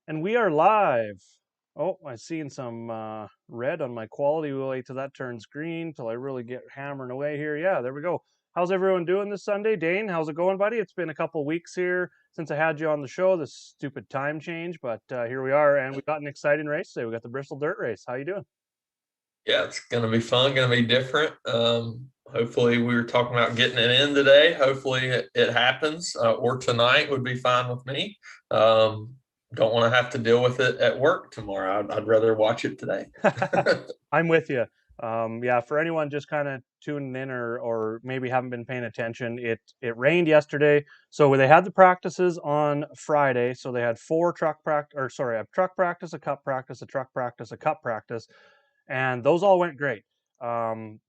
And we are live. Oh, I seen some red on my quality. We'll wait till that turns green till I really get hammering away here. Yeah, there we go. How's everyone doing this Sunday? Dane, how's it going, buddy? It's been a couple weeks here since I had you on the show. This stupid time change, but here we are, and we got an exciting race today. We got the Bristol Dirt Race. How you doing? Yeah, it's going to be fun, going to be different. Hopefully, we were talking about getting it in today. Hopefully, it happens, or tonight would be fine with me. Um, don't want to have to deal with it at work tomorrow. I'd rather watch it today. I'm with you. Yeah, for anyone just kind of tuning in or maybe haven't been paying attention, it rained yesterday. So they had the practices on Friday. So they had four truck practice, or sorry, a truck practice, a cup practice, a truck practice, a cup practice, and those all went great. Um,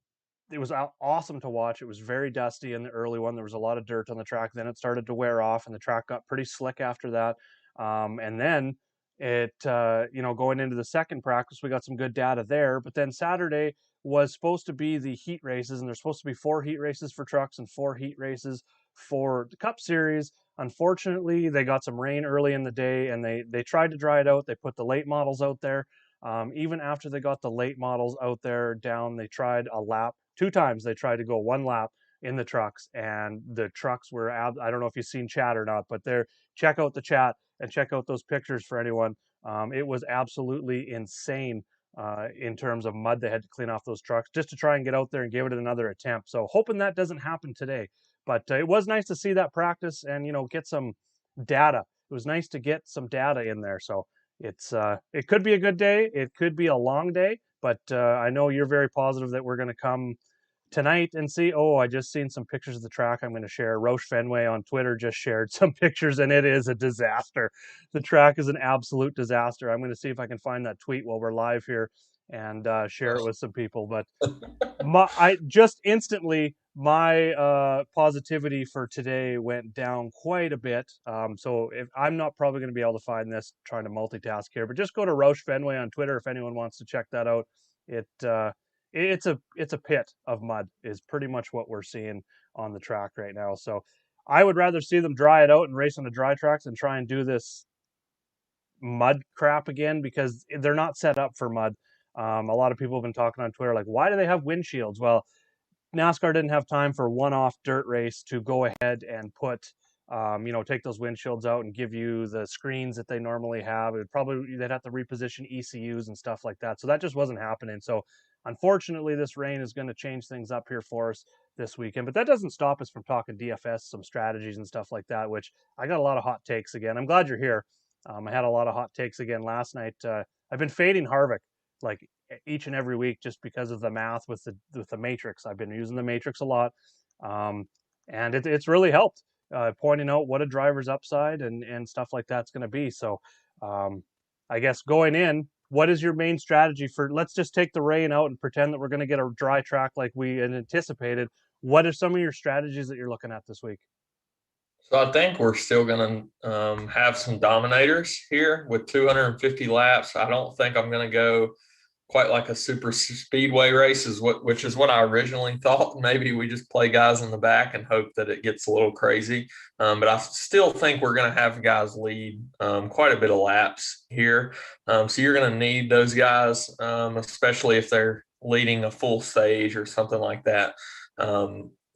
it was awesome to watch. It was very dusty in the early one. There was a lot of dirt on the track. Then it started to wear off, and the track got pretty slick after that. And then going into the second practice, we got some good data there. But then Saturday was supposed to be the heat races, and there's supposed to be 4 heat races for trucks and 4 heat races for the Cup Series. Unfortunately, they got some rain early in the day, and they tried to dry it out. They put the late models out there. Even after they got the late models out there down, they tried a lap 2 times. They tried to go 1 lap in the trucks, and the trucks were. I don't know if you've seen chat or not, but there. Check out the chat and check out those pictures for anyone. It was absolutely insane in terms of mud they had to clean off those trucks just to try and get out there and give it another attempt. So hoping that doesn't happen today. But it was nice to see that practice and get some data. It was nice to get some data in there. So it could be a good day. It could be a long day, but I know you're very positive that we're going to come tonight and see. Oh, I just seen some pictures of the track. I'm going to share. Roche Fenway on Twitter just shared some pictures, and it is a disaster. The track is an absolute disaster. I'm going to see if I can find that tweet while we're live here and share it with some people. But I just instantly my positivity for today went down quite a bit. So if I'm not probably going to be able to find this trying to multitask here, but just go to Roche Fenway on Twitter if anyone wants to check that out. It it's a pit of mud is pretty much what we're seeing on the track right now. So I would rather see them dry it out and race on the dry tracks and try and do this mud crap again because they're not set up for mud. A lot of people have been talking on Twitter like, why do they have windshields? Well, NASCAR didn't have time for one-off dirt race to go ahead and put, take those windshields out and give you the screens that they normally have. It would probably they'd have to reposition ECUs and stuff like that. So that just wasn't happening. So unfortunately, this rain is going to change things up here for us this weekend. But that doesn't stop us from talking DFS, some strategies and stuff like that. Which I got a lot of hot takes again. I'm glad you're here. I had a lot of hot takes again last night. I've been fading Harvick like each and every week just because of the math with the matrix. I've been using the matrix a lot, um, and it's really helped pointing out what a driver's upside and stuff like that's going to be. So, um, I guess going in, what is your main strategy for? Let's just take the rain out and pretend that we're going to get a dry track like we had anticipated. What are some of your strategies that you're looking at this week? So I think we're still going to have some dominators here with 250 laps. I don't think I'm going to go quite like a super speedway race which is what I originally thought. Maybe we just play guys in the back and hope that it gets a little crazy. But I still think we're going to have guys lead quite a bit of laps here. So you're going to need those guys, especially if they're leading a full stage or something like that.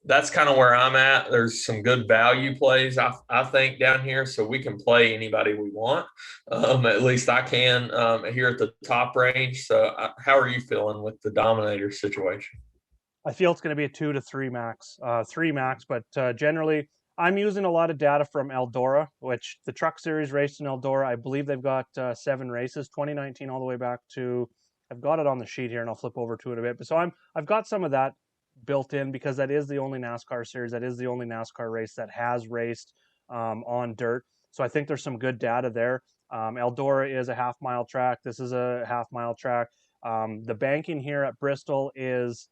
That's kind of where I'm at. There's some good value plays, I think, down here. So we can play anybody we want. At least I can here at the top range. So, how are you feeling with the Dominator situation? I feel it's going to be a 2 to 3 max, 3 max, but generally I'm using a lot of data from Eldora, which the Truck Series raced in Eldora. I believe they've got 7 races, 2019 all the way back to. I've got it on the sheet here, and I'll flip over to it a bit. But so I've got some of that built in because that is the only NASCAR series, that is the only NASCAR race that has raced on dirt. So I think there's some good data there. Eldora is a half-mile track. This is a half-mile track. The banking here at Bristol is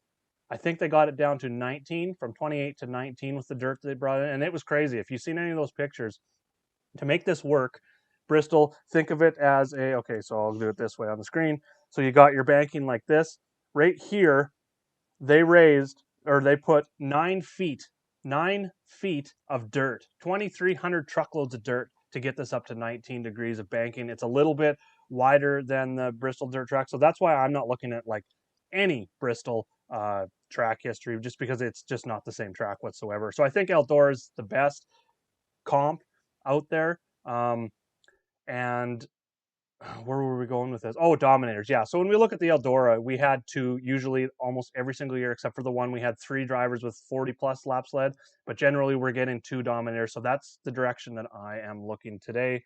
I think they got it down to 19 from 28 to 19 with the dirt that they brought in. And it was crazy. If you've seen any of those pictures, to make this work, Bristol, think of it as okay, so I'll do it this way on the screen. So you got your banking like this. Right here, they raised or they put 9 feet of dirt, 2,300 truckloads of dirt to get this up to 19 degrees of banking. It's a little bit wider than the Bristol dirt track, so that's why I'm not looking at like any Bristol track history, just because it's just not the same track whatsoever. So I think Eldora is the best comp out there. And where were we going with this? Oh, Dominators. Yeah. So when we look at the Eldora, we had two usually almost every single year, except for the one we had 3 drivers with 40 plus laps led. But generally, we're getting 2 Dominators. So that's the direction that I am looking today.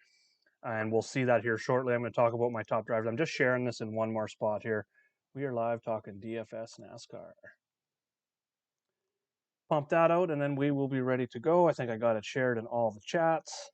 And we'll see that here shortly. I'm going to talk about my top drivers. I'm just sharing this in one more spot here. We are live talking DFS NASCAR. Pump that out, and then we will be ready to go. I think I got it shared in all the chats.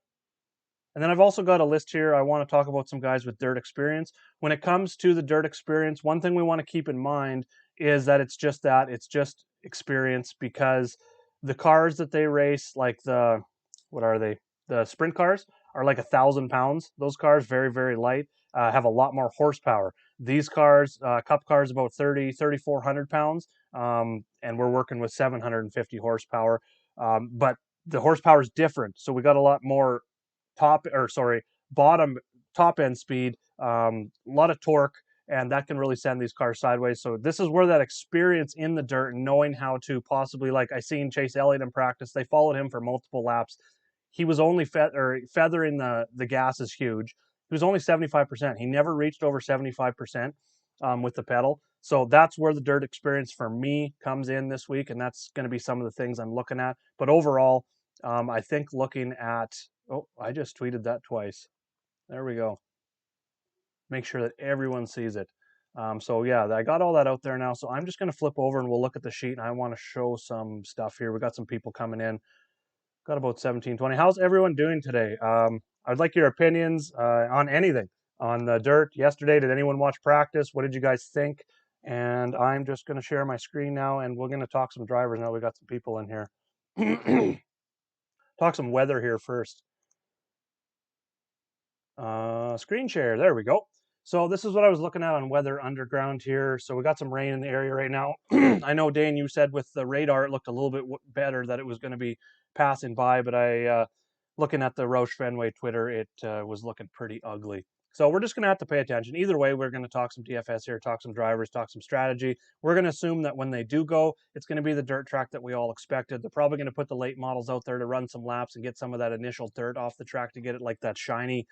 And then I've also got a list here. I want to talk about some guys with dirt experience. When it comes to the dirt experience, one thing we want to keep in mind is that it's just experience, because the cars that they race, like what are they? The sprint cars are like 1,000 pounds. Those cars, very, very light, have a lot more horsepower. These cars, cup cars, about 3,400 pounds, and we're working with 750 horsepower. But the horsepower is different. So we got a lot more bottom top end speed, a lot of torque, and that can really send these cars sideways. So this is where that experience in the dirt and knowing how to possibly, like I seen Chase Elliott in practice, they followed him for multiple laps. He was only feathering the gas is huge. He was only 75%. He never reached over 75% with the pedal. So that's where the dirt experience for me comes in this week, and that's going to be some of the things I'm looking at. But overall, I think looking at, oh, I just tweeted that twice. There we go. Make sure that everyone sees it. So yeah, I got all that out there now. So I'm just going to flip over and we'll look at the sheet, and I want to show some stuff here. We got some people coming in. Got about 17, 20. How's everyone doing today? I'd like your opinions on anything. On the dirt yesterday, did anyone watch practice? What did you guys think? And I'm just going to share my screen now, and we're going to talk some drivers now. We got some people in here. Talk some weather here first. Screen share. There we go. So this is what I was looking at on weather underground here. So we got some rain in the area right now. I know, Dane, you said with the radar it looked a little bit better, that it was going to be passing by, but looking at the Roush Fenway Twitter, it was looking pretty ugly. So we're just going to have to pay attention. Either way, we're going to talk some DFS here, talk some drivers, talk some strategy. We're going to assume that when they do go, it's going to be the dirt track that we all expected. They're probably going to put the late models out there to run some laps and get some of that initial dirt off the track to get it like that shiny,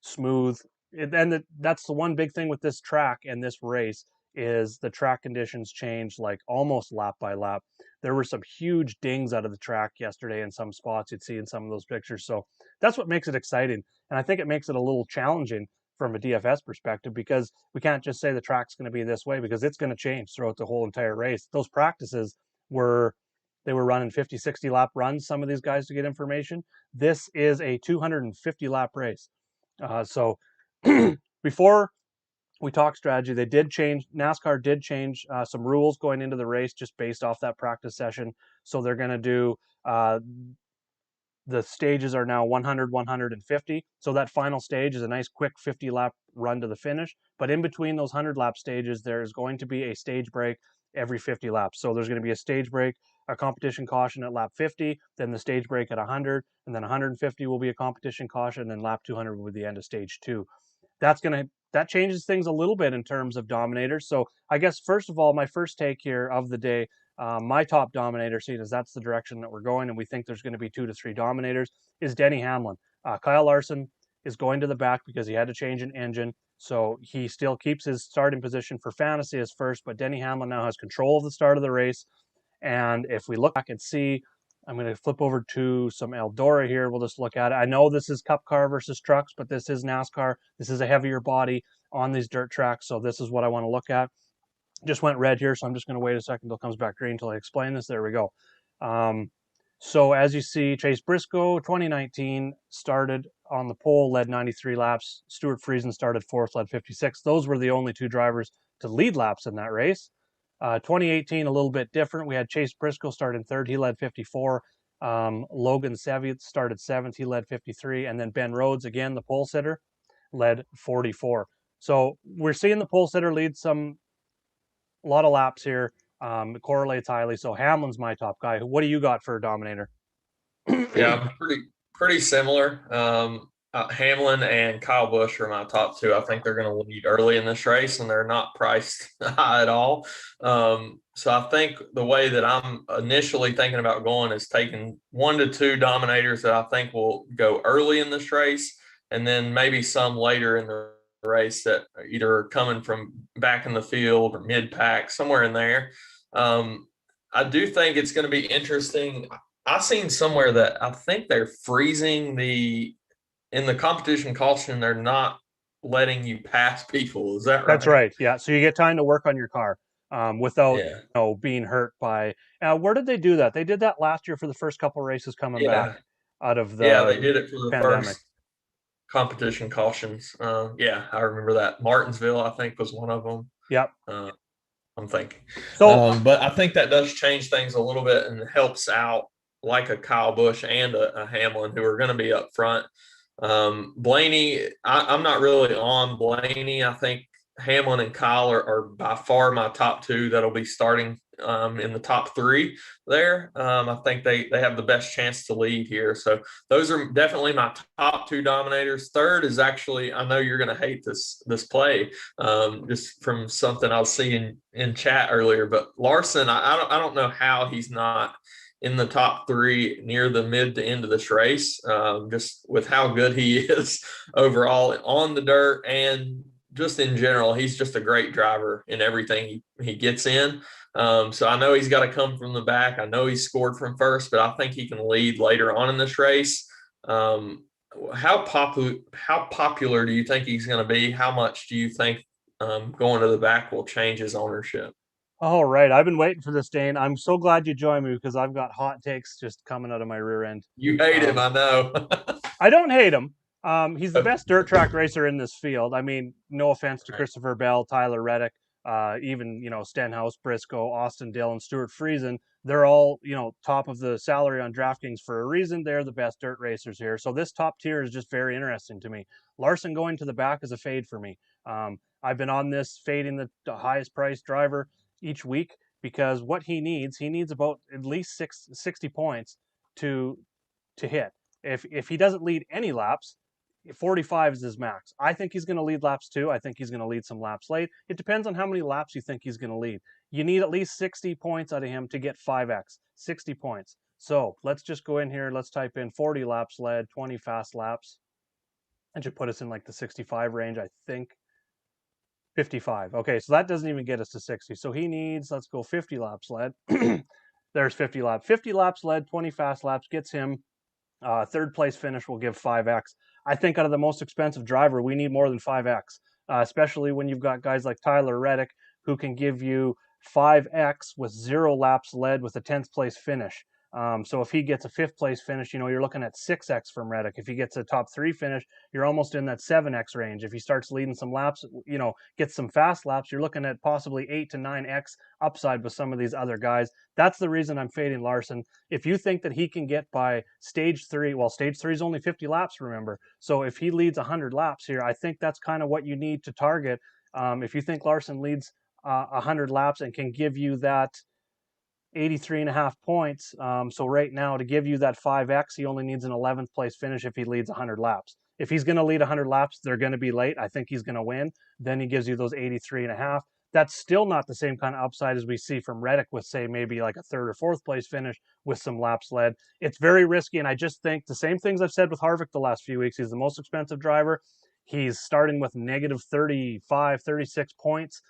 smooth. And that's the one big thing with this track and this race is the track conditions change like almost lap by lap. There were some huge dings out of the track yesterday in some spots you'd see in some of those pictures. So that's what makes it exciting. And I think it makes it a little challenging from a DFS perspective, because we can't just say the track's going to be this way, because it's going to change throughout the whole entire race. Those practices they were running 50, 60 lap runs, some of these guys, to get information. This is a 250 lap race. So before we talk strategy, NASCAR did change some rules going into the race just based off that practice session. So they're going to do the stages are now 100, 150. So that final stage is a nice quick 50 lap run to the finish. But in between those 100 lap stages, there's going to be a stage break every 50 laps. So there's going to be a stage break, a competition caution at lap 50, then the stage break at 100, and then 150 will be a competition caution, and then lap 200 will be the end of stage 2. That changes things a little bit in terms of dominators. So I guess first of all, my first take here of the day, my top dominator, seeing as that's the direction that we're going, and we think there's going to be 2 to 3 dominators, is Denny Hamlin. Kyle Larson is going to the back because he had to change an engine, so he still keeps his starting position for fantasy as first, but Denny Hamlin now has control of the start of the race. And if we look back and see, I'm going to flip over to some Eldora here. We'll just look at it. I know this is Cup car versus trucks, but this is NASCAR. This is a heavier body on these dirt tracks, so this is what I want to look at. Just went red here, so I'm just going to wait a second until it comes back green until I explain this. There we go. So as you see, Chase Briscoe, 2019, started on the pole, led 93 laps. Stuart Friesen started 4th, led 56. Those were the only 2 drivers to lead laps in that race. 2018, a little bit different. We had Chase Briscoe start in 3rd. He led 54. Logan Seviet started 7th. He led 53. And then Ben Rhodes, again, the pole sitter, led 44. So we're seeing the pole sitter lead a lot of laps here. It correlates highly. So Hamlin's my top guy. What do you got for a dominator? Yeah, I'm pretty similar. Hamlin and Kyle Busch are my top two. I think they're going to lead early in this race, and they're not priced high at all. So I think the way that I'm initially thinking about going is taking 1 to 2 dominators that I think will go early in this race, and then maybe some later in the race that are either coming from back in the field or mid pack, somewhere in there. I do think it's going to be interesting. I seen somewhere that I think they're freezing in the competition caution. They're not letting you pass people. Is that That's right? right. Yeah. So you get time to work on your car without Yeah. being hurt by. Where did they do that? They did that last year for the first couple races coming back Yeah. out of Yeah. the They did it for the pandemic. first competition cautions. Yeah, I remember that. Martinsville, I think, was one of them. Yep. Uh, I'm thinking. So But I think that does change things a little bit and helps out like a Kyle Busch and a Hamlin who are going to be up front. Blaney, I'm not really on Blaney. I think Hamlin and Kyle are by far my top two that'll be starting in the top three there. I think they have the best chance to lead here. So those are definitely my top two dominators. Third is actually, I know you're going to hate this play just from something I was seeing in chat earlier, but Larson, I don't know how he's not in the top three near the mid to end of this race, just with how good he is overall on the dirt and just in general. He's just a great driver in everything he gets in. So I know he's got to come from the back. I know he scored from first, but I think he can lead later on in this race. How popular do you think he's going to be? How much do you think going to the back will change his ownership? all right, I've been waiting for this, Dane. I'm so glad you joined me because I've got hot takes just coming out of my rear end. You hate him, Um, I know. I don't hate him. He's the best dirt track racer in this field. I mean, no offense to Right. Christopher Bell, Tyler Reddick, even Stenhouse, Briscoe, Austin Dillon, Stuart Friesen. They're all top of the salary on DraftKings for a reason. They're the best dirt racers here. So this top tier is just very interesting to me. Larson going to the back is a fade for me. I've been on this fading the highest priced driver each week because what he needs about at least 60 points to hit. If he doesn't lead any laps, 45 is his max. I think he's going to lead laps too. I think he's going to lead some laps late. It depends on how many laps you think he's going to lead. You need at least 60 points out of him to get 5x. 60 points. So let's just go in here. Let's type in 40 laps led, 20 fast laps. And should put us in like the 65 range, I think. 55. Okay, so that doesn't even get us to 60. So he needs, let's go 50 laps led. There's 50 laps. 50 laps led, 20 fast laps gets him third place finish will give 5x. I think out of the most expensive driver, we need more than 5x, especially when you've got guys like Tyler Reddick who can give you 5x with 0 laps led with a 10th place finish. So if he gets a 5th place finish, you're looking at 6x from Reddick. If he gets a top 3 finish, you're almost in that 7x range. If he starts leading some laps, gets some fast laps, you're looking at possibly 8 to 9x upside with some of these other guys. That's the reason I'm fading Larson. If you think that he can get by stage 3, well, stage 3 is only 50 laps, remember. So if he leads 100 laps here, I think that's kind of what you need to target. If you think Larson leads 100 laps and can give you that 83 and a half points. So right now, to give you that 5x, he only needs an 11th place finish if he leads 100 laps. If he's going to lead 100 laps, they're going to be late. I think he's going to win. Then he gives you those 83 and a half. That's still not the same kind of upside as we see from Reddick with, say, maybe like a 3rd or 4th place finish with some laps led. It's very risky, and I just think the same things I've said with Harvick the last few weeks. He's the most expensive driver. He's starting with negative 35, 36 points.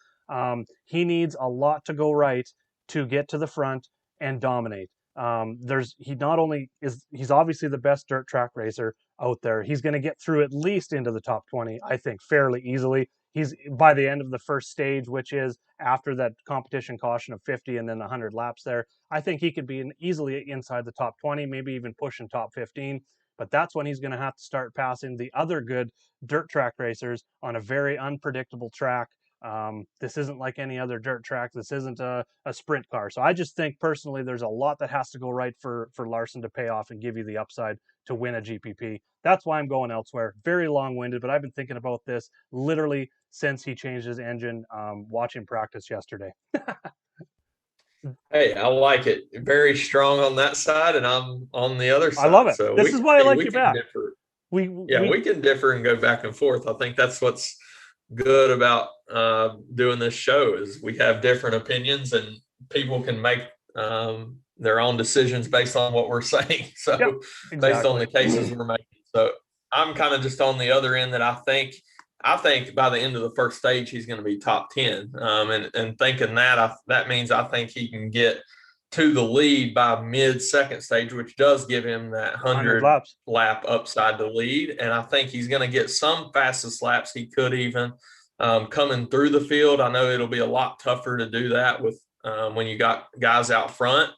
He needs a lot to go right to get to the front and dominate. He not only is he's obviously the best dirt track racer out there. He's going to get through at least into the top 20, I think, fairly easily. He's by the end of the first stage, which is after that competition caution of 50 and then 100 laps there. I think he could be easily inside the top 20, maybe even pushing top 15. But that's when he's going to have to start passing the other good dirt track racers on a very unpredictable track. This isn't like any other dirt track. This isn't a sprint car. So I just think personally there's a lot that has to go right for Larson to pay off and give you the upside to win a GPP. That's why I'm going elsewhere. Very long-winded, but I've been thinking about this literally since he changed his engine watching practice yesterday. Hey, I like it. Very strong on that side, and I'm on the other I love side. it. So This is why I like we you can back. differ. We Yeah, we we can differ and go back and forth. I think that's what's good about doing this show is we have different opinions, and people can make their own decisions based on what we're saying. Yep, So based on exactly. the cases we're making. So I'm kind of just on the other end that I think by the end of the first stage he's going to be top 10. And thinking that that means I think he can get to the lead by mid second stage, which does give him that 100 100 laps. lap upside to lead. And I think he's going to get some fastest laps he could even coming through the field. I know it'll be a lot tougher to do that with when you got guys out front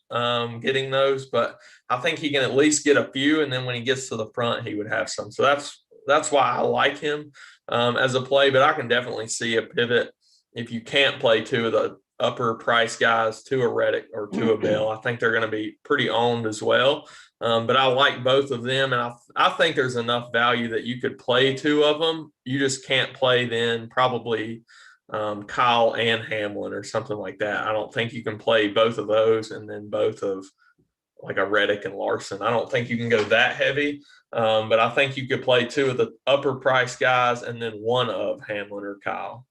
getting those, but I think he can at least get a few. And then when he gets to the front, he would have some. So that's why I like him as a play. But I can definitely see a pivot if you can't play two of the upper price guys to a Reddick or to a Bell. I think they're going to be pretty owned as well. But I like both of them, and I think there's enough value that you could play two of them. You just can't play then probably Kyle and Hamlin or something like that. I don't think you can play both of those and then both of like a Reddick and Larson. I don't think you can go that heavy, but I think you could play two of the upper price guys and then one of Hamlin or Kyle.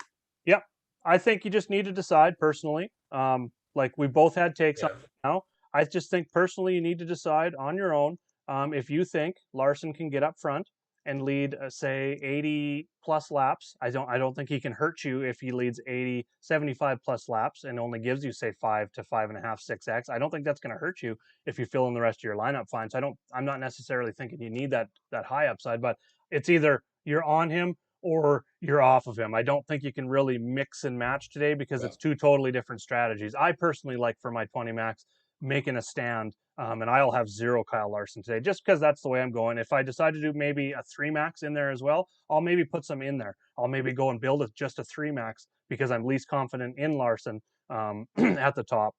Yep. I think you just need to decide personally. Like we both had takes on Yeah. it now. I just think personally you need to decide on your own if you think Larson can get up front and lead, say, 80 plus laps. I don't think he can hurt you if he leads 80, 75 plus laps and only gives you, say, 5 to 5.5, 6x. I don't think that's going to hurt you if you fill in the rest of your lineup fine. So I'm not necessarily thinking you need that high upside, but it's either you're on him or you're off of him. I don't think you can really mix and match today because Yeah. it's two totally different strategies. I personally like for my 20 max making a stand, and I'll have zero Kyle Larson today just because that's the way I'm going. If I decide to do maybe a 3 max in there as well, I'll maybe put some in there. I'll maybe go and build it just a 3 max because I'm least confident in Larson at the top,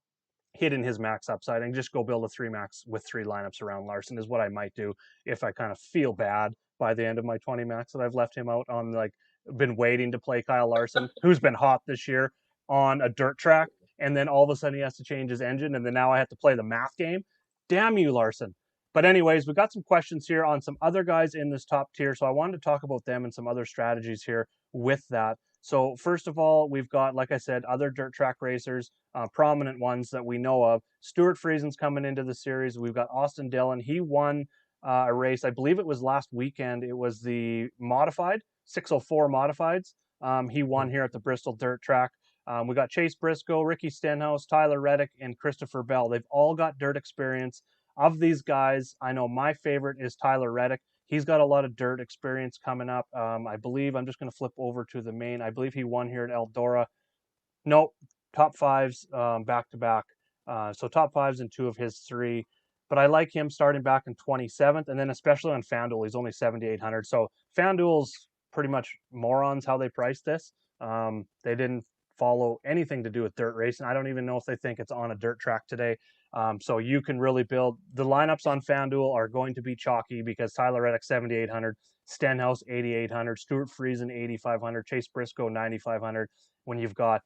hitting his max upside, and just go build a 3 max with 3 lineups around Larson is what I might do if I kind of feel bad by the end of my 20 max that I've left him out on, like, been waiting to play Kyle Larson, who's been hot this year on a dirt track, and then all of a sudden he has to change his engine, and then now I have to play the math game. Damn you, Larson. But anyways, we got some questions here on some other guys in this top tier, so I wanted to talk about them and some other strategies here with that. So first of all, we've got, like I said, other dirt track racers, prominent ones that we know of. Stuart Friesen's coming into the series. We've got Austin Dillon. He won a race, I believe it was last weekend. It was the modified 604 modifieds. He won here at the Bristol dirt track. We got Chase Briscoe, Ricky Stenhouse, Tyler Reddick, and Christopher Bell. They've all got dirt experience. Of these guys, I know my favorite is Tyler Reddick. He's got a lot of dirt experience coming up. I believe I'm just going to flip over to the main. I believe he won here at Eldora. Nope, top fives back to back. So top fives in two of his three. But I like him starting back in 27th, and then especially on FanDuel, he's only 7,800. So FanDuel's pretty much morons how they price this. They didn't follow anything to do with dirt racing. I don't even know if they think it's on a dirt track today. So you can really build the lineups on FanDuel are going to be chalky because Tyler Reddick 7,800, Stenhouse 8,800, Stuart Friesen 8,500, Chase Briscoe 9,500. When you've got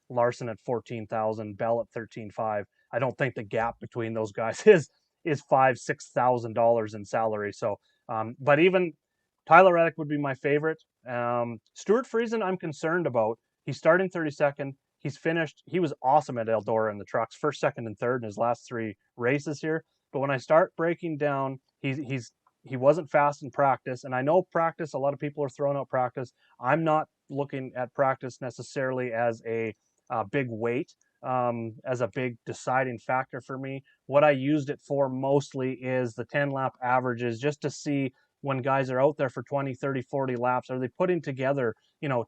Larson at 14,000, Bell at 13,500, I don't think the gap between those guys is $5,000-6,000 in salary. So, but even Tyler Reddick would be my favorite. Stuart Friesen, I'm concerned about. He's starting 32nd. He's finished. He was awesome at Eldora in the trucks, first, second, and third in his last 3 races here. But when I start breaking down, he wasn't fast in practice, and I know practice. A lot of people are throwing out practice. I'm not looking at practice necessarily as a big weight, as a big deciding factor for me. What I used it for mostly is the 10 lap averages, just to see when guys are out there for 20, 30, 40 laps, are they putting together,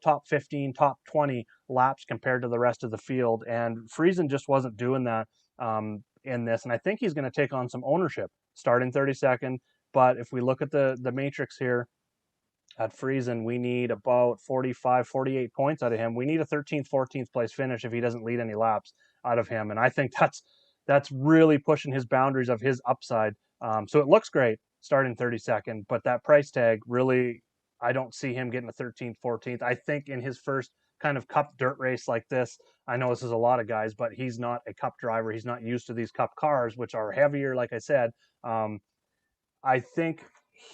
top 15, top 20 laps compared to the rest of the field? And Friesen just wasn't doing that in this. And I think he's going to take on some ownership starting 32nd. But if we look at the matrix here, at Friesen, we need about 45, 48 points out of him. We need a 13th, 14th place finish if he doesn't lead any laps out of him. And I think that's really pushing his boundaries of his upside. So it looks great starting 32nd, but that price tag really, I don't see him getting a 13th, 14th. I think in his first kind of cup dirt race like this, I know this is a lot of guys, but he's not a cup driver. He's not used to these cup cars, which are heavier, like I said. I think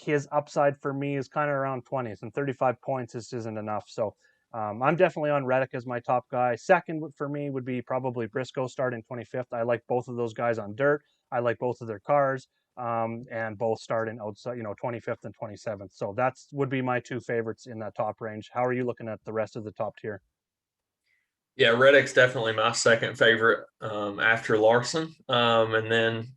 his upside for me is kind of around 20s, and 35 points just isn't enough. So I'm definitely on Reddick as my top guy. Second for me would be probably Briscoe starting 25th. I like both of those guys on dirt. I like both of their cars, and both starting outside, 25th and 27th. So that's would be my two favorites in that top range. How are you looking at the rest of the top tier? Yeah, Reddick's definitely my second favorite after Larson. And then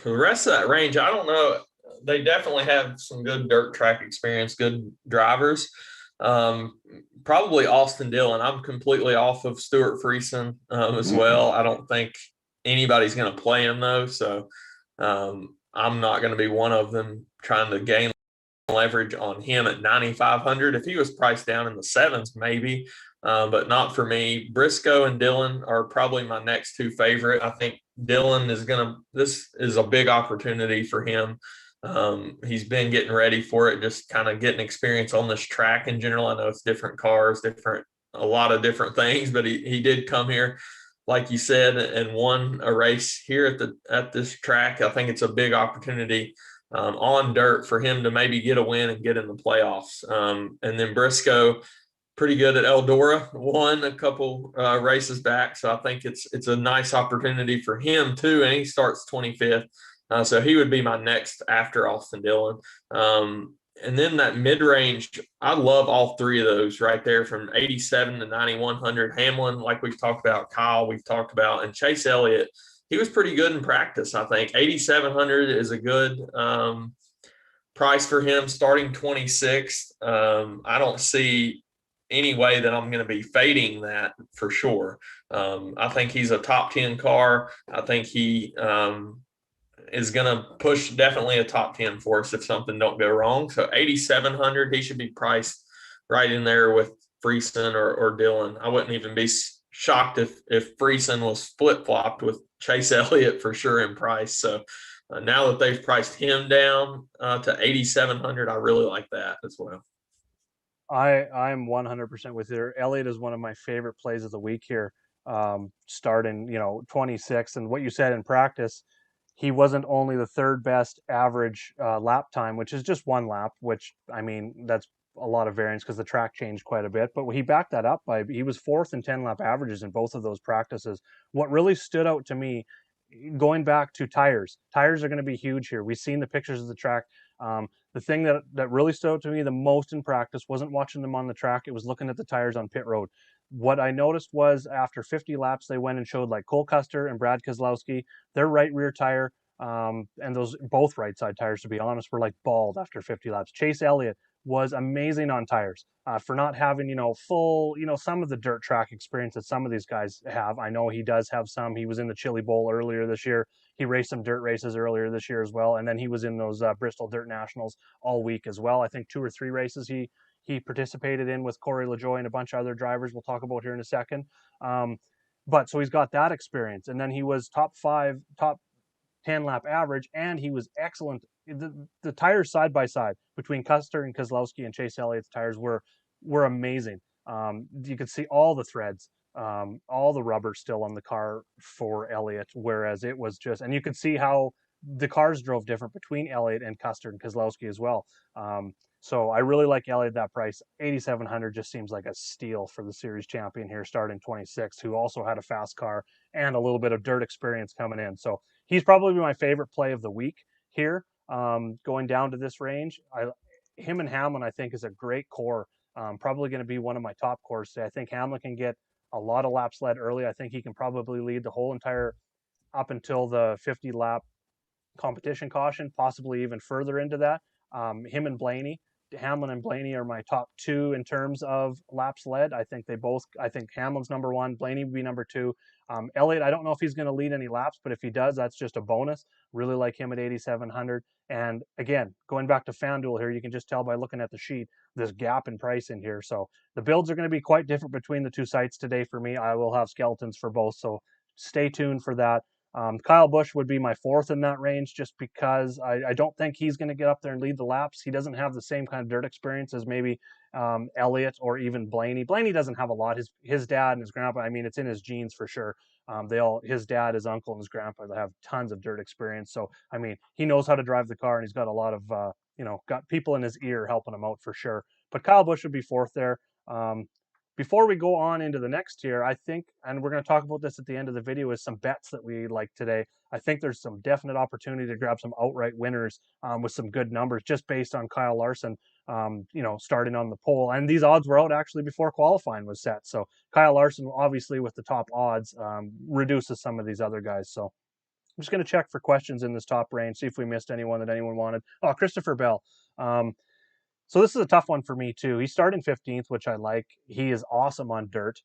the rest of that range, I don't know. They definitely have some good dirt track experience, good drivers. Probably Austin Dillon. I'm completely off of Stuart Friesen as well. I don't think anybody's going to play him though, so I'm not going to be one of them trying to gain leverage on him at 9,500. If he was priced down in the sevens, maybe, but not for me. Briscoe and Dillon are probably my next two favorite. I think Dillon this is a big opportunity for him. He's been getting ready for it, just kind of getting experience on this track in general. I know it's different cars, a lot of different things, but he did come here, like you said, and won a race here at this track. I think it's a big opportunity on dirt for him to maybe get a win and get in the playoffs. And then Briscoe, pretty good at Eldora, won a couple races back. So I think it's a nice opportunity for him too. And he starts 25th. So he would be my next after Austin Dillon. And then that mid range, I love all three of those right there from 87 to 9,100. Hamlin, like we've talked about, Kyle, we've talked about, and Chase Elliott. He was pretty good in practice, I think. 8,700 is a good price for him starting 26th. I don't see any way that I'm going to be fading that for sure. I think he's a top 10 car. I think he is going to push definitely a top 10 for us if something don't go wrong. So 8,700, he should be priced right in there with Friesen or Dillon. I wouldn't even be shocked if Friesen was flip-flopped with Chase Elliott for sure in price. So now that they've priced him down to 8,700, I really like that as well. I'm 100% with you. Elliott is one of my favorite plays of the week here. Starting 26th, and what you said in practice, he wasn't only the third best average lap time, which is just one lap, which I mean that's a lot of variance because the track changed quite a bit. But he backed that up by he was fourth in 10 lap averages in both of those practices. What really stood out to me, going back to tires are going to be huge here. We've seen the pictures of the track. The thing that really stood out to me the most in practice wasn't watching them on the track. It was looking at the tires on pit road. What I noticed was after 50 laps, they went and showed like Cole Custer and Brad Keselowski, their right rear tire, and those both right side tires, to be honest, were like bald after 50 laps. Chase Elliott was amazing on tires for not having, full, some of the dirt track experience that some of these guys have. I know he does have some. He was in the Chili Bowl earlier this year. He raced some dirt races earlier this year as well. And then he was in those Bristol Dirt Nationals all week as well. I think 2 or 3 races he participated in with Corey LaJoie and a bunch of other drivers we'll talk about here in a second. But so he's got that experience. And then he was top 10 lap average, and he was excellent. The tires side by side between Custer and Keselowski and Chase Elliott's tires were amazing. You could see all the threads, all the rubber still on the car for Elliott, whereas it was just, and you could see how the cars drove different between Elliott and Custer and Keselowski as well. So I really like Elliott that price. 8,700 just seems like a steal for the series champion here, starting 26, who also had a fast car and a little bit of dirt experience coming in. So he's probably my favorite play of the week here. Going down to this range, him and Hamlin, I think, is a great core. Probably going to be one of my top cores today. I think Hamlin can get a lot of laps led early. I think he can probably lead the whole entire up until the 50 lap competition caution, possibly even further into that. Him and Blaney, Hamlin and Blaney are my top 2 in terms of laps led. I think Hamlin's number 1, Blaney would be number 2. Elliott, I don't know if he's going to lead any laps, but if he does, that's just a bonus. Really like him at 8,700. And again, going back to FanDuel here, you can just tell by looking at the sheet, this gap in price in here. So the builds are going to be quite different between the two sites today for me. I will have skeletons for both. So stay tuned for that. Kyle Busch would be my fourth in that range, just because I don't think he's going to get up there and lead the laps. He doesn't have the same kind of dirt experience as maybe Elliott or even Blaney. Blaney doesn't have a lot. His dad and his grandpa, I mean, it's in his genes for sure. His dad, his uncle, and his grandpa, they have tons of dirt experience. So I mean, he knows how to drive the car, and he's got a lot of got people in his ear helping him out for sure. But Kyle Busch would be fourth there. Um, Before we go on into the next tier, I think, and we're going to talk about this at the end of the video, is some bets that we like today. I think there's some definite opportunity to grab some outright winners with some good numbers just based on Kyle Larson, starting on the pole. And these odds were out actually before qualifying was set. So Kyle Larson, obviously with the top odds, reduces some of these other guys. So I'm just going to check for questions in this top range, see if we missed anyone that anyone wanted. Oh, Christopher Bell. So this is a tough one for me too. He's starting 15th, which I like. He is awesome on dirt.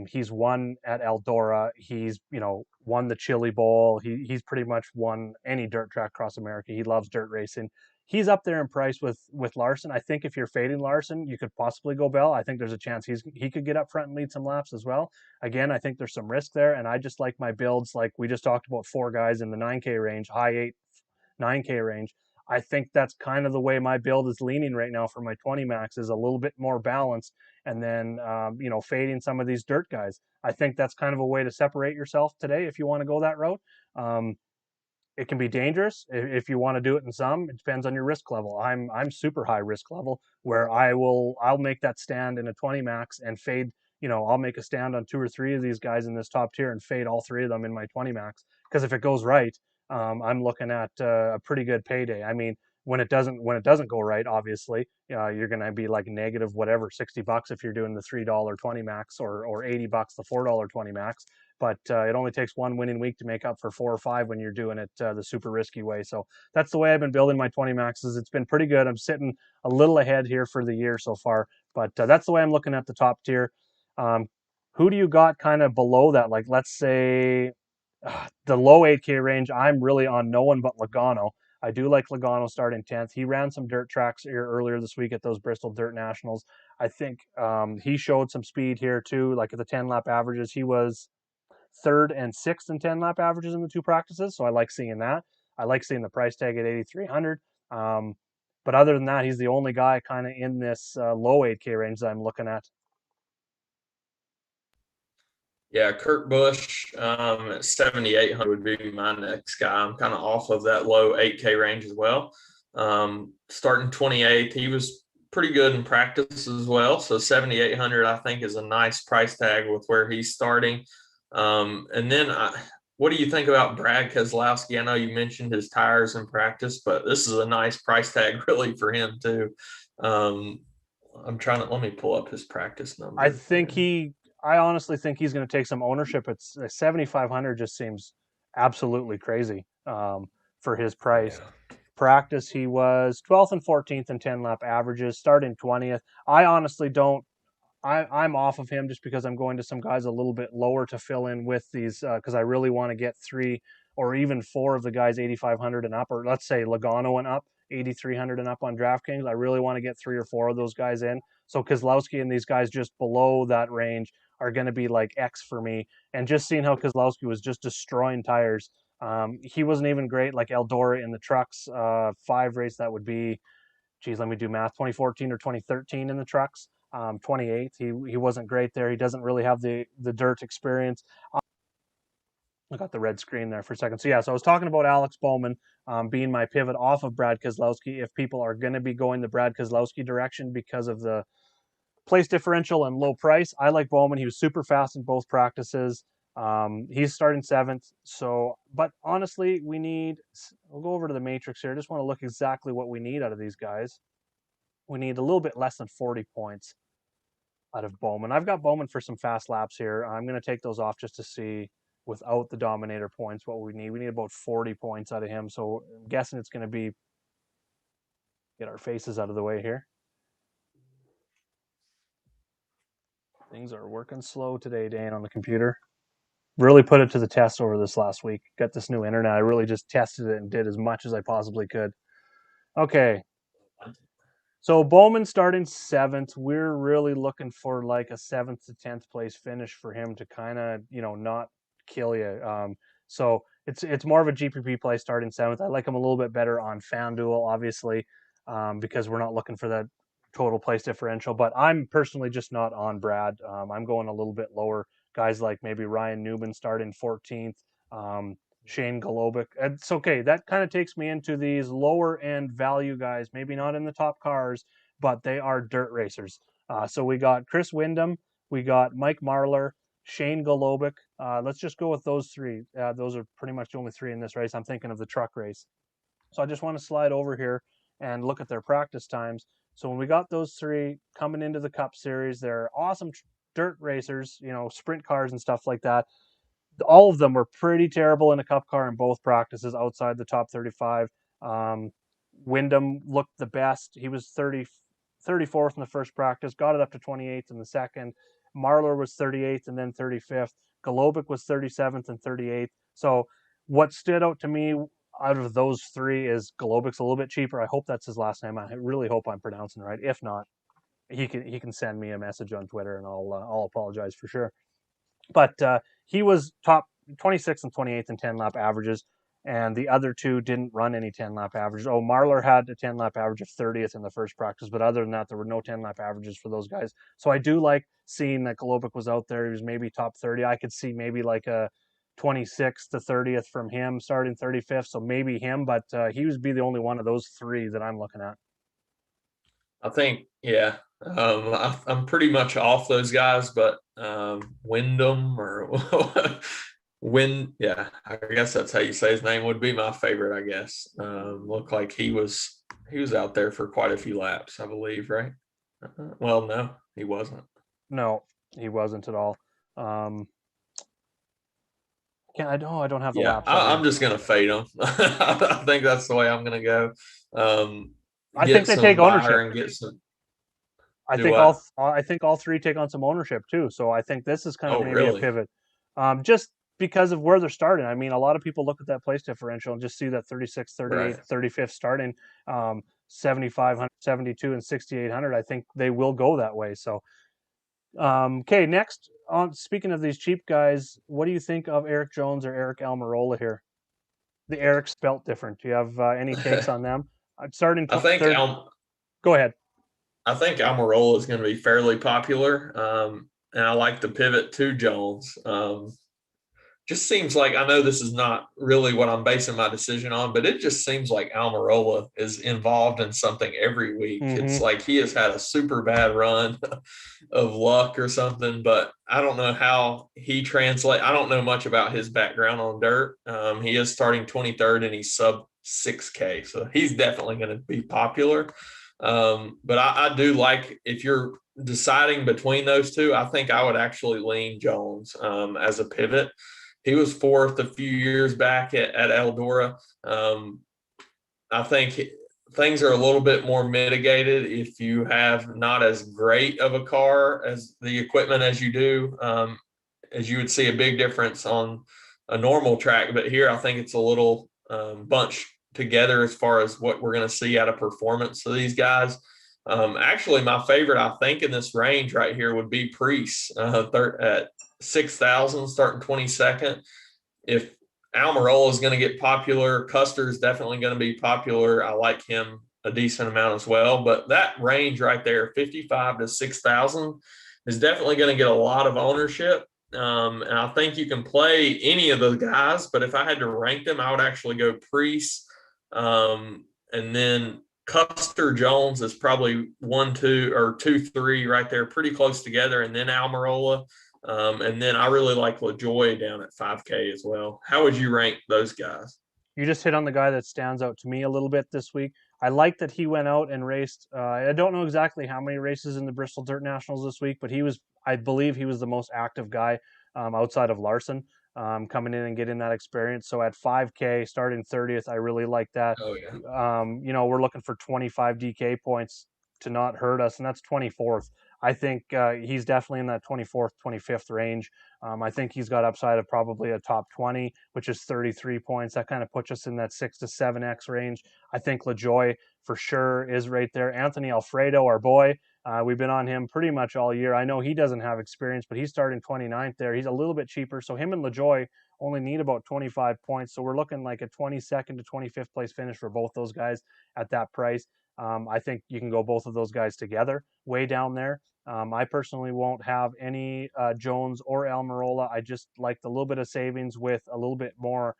He's won at Eldora. He's won the Chili Bowl. He's pretty much won any dirt track across America. He loves dirt racing. He's up there in price with Larson. I think if you're fading Larson, you could possibly go Bell. I think there's a chance he could get up front and lead some laps as well. Again, I think there's some risk there, and I just like my builds. Like we just talked about, 4 guys in the 9K range, high 8, 9K range. I think that's kind of the way my build is leaning right now for my 20 max, is a little bit more balanced, and then fading some of these dirt guys. I think that's kind of a way to separate yourself today if you want to go that route. It can be dangerous if you want to do it in some. It depends on your risk level. I'm super high risk level, where I'll make that stand in a 20 max and fade. I'll make a stand on 2 or 3 of these guys in this top tier and fade all 3 of them in my 20 max, because if it goes right, I'm looking at a pretty good payday. I mean, when it doesn't go right, obviously, you're going to be like negative whatever $60 if you're doing the $3 20 max, or $80 the $4 20 max. But it only takes one winning week to make up for 4 or 5 when you're doing it the super risky way. So that's the way I've been building my 20 maxes. It's been pretty good. I'm sitting a little ahead here for the year so far, but that's the way I'm looking at the top tier. Um, who do you got kind of below that? Like, let's say the low 8K range, I'm really on no one but Logano. I do like Logano starting 10th. He ran some dirt tracks here earlier this week at those Bristol Dirt Nationals. I think he showed some speed here too. Like at the 10 lap averages, he was third and sixth in 10 lap averages in the 2 practices. So I like seeing that. I like seeing the price tag at 8,300. But other than that, he's the only guy kind of in this low 8K range that I'm looking at. Yeah, Kurt Busch at 7,800 would be my next guy. I'm kind of off of that low 8K range as well. Starting 28th, he was pretty good in practice as well. So 7,800, I think, is a nice price tag with where he's starting. And then what do you think about Brad Keselowski? I know you mentioned his tires in practice, but this is a nice price tag really for him too. Let me pull up his practice number. I honestly think he's going to take some ownership. It's 7,500 just seems absolutely crazy for his price. Yeah. Practice, he was 12th and 14th in 10 lap averages, starting 20th. I honestly don't. I'm off of him just because I'm going to some guys a little bit lower to fill in with these, because I really want to get 3 or even 4 of the guys 8,500 and up, or let's say Logano and up, 8,300 and up on DraftKings. I really want to get 3 or 4 of those guys in. So Keselowski and these guys just below that range are going to be like X for me. And just seeing how Keselowski was just destroying tires. He wasn't even great like Eldora in the trucks 5 race. That would be, geez, let me do math, 2014 or 2013 in the trucks. 28th. He wasn't great there. He doesn't really have the dirt experience. I got the red screen there for a second. So yeah, so I was talking about Alex Bowman being my pivot off of Brad Keselowski. If people are going to be going the Brad Keselowski direction because of the place differential and low price, I like Bowman. He was super fast in both practices. He's starting 7th. So, but honestly, we'll go over to the matrix here. I just want to look exactly what we need out of these guys. We need a little bit less than 40 points out of Bowman. I've got Bowman for some fast laps here. I'm going to take those off just to see without the Dominator points what we need. We need about 40 points out of him. So I'm guessing it's going to be, get our faces out of the way here. Things are working slow today, Dane, on the computer. Really put it to the test over this last week. Got this new internet. I really just tested it and did as much as I possibly could. Okay, so Bowman starting 7th. We're really looking for like a 7th to 10th place finish for him to kind of, not kill you. So it's more of a GPP play starting 7th. I like him a little bit better on FanDuel, obviously, because we're not looking for that total place differential. But I'm personally just not on Brad. I'm going a little bit lower. Guys like maybe Ryan Newman starting 14th. Shane Golobic. It's okay. That kind of takes me into these lower end value guys, maybe not in the top cars, but they are dirt racers. So we got Chris Wyndham, we got Mike Marlar, Shane Golobic. Let's just go with those three. Those are pretty much the only three in this race. I'm thinking of the truck race. So I just want to slide over here and look at their practice times. So when we got those three coming into the Cup Series, they're awesome dirt racers, sprint cars and stuff like that. All of them were pretty terrible in a Cup car in both practices outside the top 35. Um, Wyndham looked the best. He was 34th in the first practice, got it up to 28th in the second. Marlar was 38th and then 35th. Golobic was 37th and 38th. So what stood out to me out of those three is Golobic's a little bit cheaper. I hope that's his last name. I really hope I'm pronouncing it right. If not, he can send me a message on Twitter and I'll apologize for sure. But he was top 26th and 28th in 10 lap averages, and the other two didn't run any 10 lap averages. Oh, Marlar had a 10 lap average of 30th in the first practice, but other than that, there were no 10 lap averages for those guys. So I do like seeing that Golobic was out there. He was maybe top 30. I could see maybe like a 26th to 30th from him starting 35th, so maybe him, but he would be the only one of those three that I'm looking at. I think, yeah, I'm pretty much off those guys, but Wyndham or yeah, I guess that's how you say his name, would be my favorite, I guess. Looked like he was out there for quite a few laps, I believe, right? Well, no, he wasn't. No, he wasn't at all. I don't have the Yeah, laps up here. I'm just gonna fade him. I think that's the way I'm gonna go. I think Get they take some buyer ownership. and get some. I Do think what? all three take on some ownership too. So I think this is kind of Oh, maybe a really? pivot, just because of where they're starting. I mean, a lot of people look at that place differential and just see that 36, 38, Right. 35th starting, 7,500, 72, and 6,800. I think they will go that way. So, okay, next on speaking of these cheap guys, what do you think of Eric Jones or Eric Almirola here? The Eric spelt different. Do you have any takes on them? Starting I think third. Go ahead. I think Almirola is going to be fairly popular, and I like the pivot to Jones. Just seems like, I know this is not really what I'm basing my decision on, but it just seems like Almirola is involved in something every week. It's Mm-hmm. like he has had a super bad run of luck or something, but I don't know how he translate. I don't know much about his background on dirt. He is starting 23rd and he's sub 6K, so he's definitely going to be popular. But I do like, if you're deciding between those two, I think I would actually lean Jones as a pivot. He was fourth a few years back at Eldora. I think things are a little bit more mitigated if you have not as great of a car as the equipment as you do, as you would see a big difference on a normal track. But here, I think it's a little bunched together as far as what we're going to see out of performance of these guys. Actually, my favorite, I think, in this range right here would be Priest at 6,000, starting 22nd. If Almirola is going to get popular, Custer is definitely going to be popular. I like him a decent amount as well. But that range right there, 55 to 6,000, is definitely going to get a lot of ownership. And I think you can play any of those guys, but if I had to rank them, I would actually go Priest. And then Custer Jones is probably 1, 2, or 2, 3 right there, pretty close together. And then Almirola. And then I really like LaJoy down at 5K as well. How would you rank those guys? You just hit on the guy that stands out to me a little bit this week. I like that he went out and raced. I don't know exactly how many races in the Bristol Dirt Nationals this week, but I believe he was the most active guy outside of Larson, coming in and getting that experience. So at 5K, starting 30th, I really like that. Oh, yeah. We're looking for 25 DK points to not hurt us, and that's 24th. I think he's definitely in that 24th, 25th range. I think he's got upside of probably a top 20, which is 33 points. That kind of puts us in that 6 to 7x range. I think LaJoy for sure is right there. Anthony Alfredo, our boy, we've been on him pretty much all year. I know he doesn't have experience, but he's starting 29th there. He's a little bit cheaper. So him and LaJoy only need about 25 points. So we're looking like a 22nd to 25th place finish for both those guys at that price. I think you can go both of those guys together way down there. I personally won't have any Jones or Almirola. I just like the little bit of savings with a little bit more.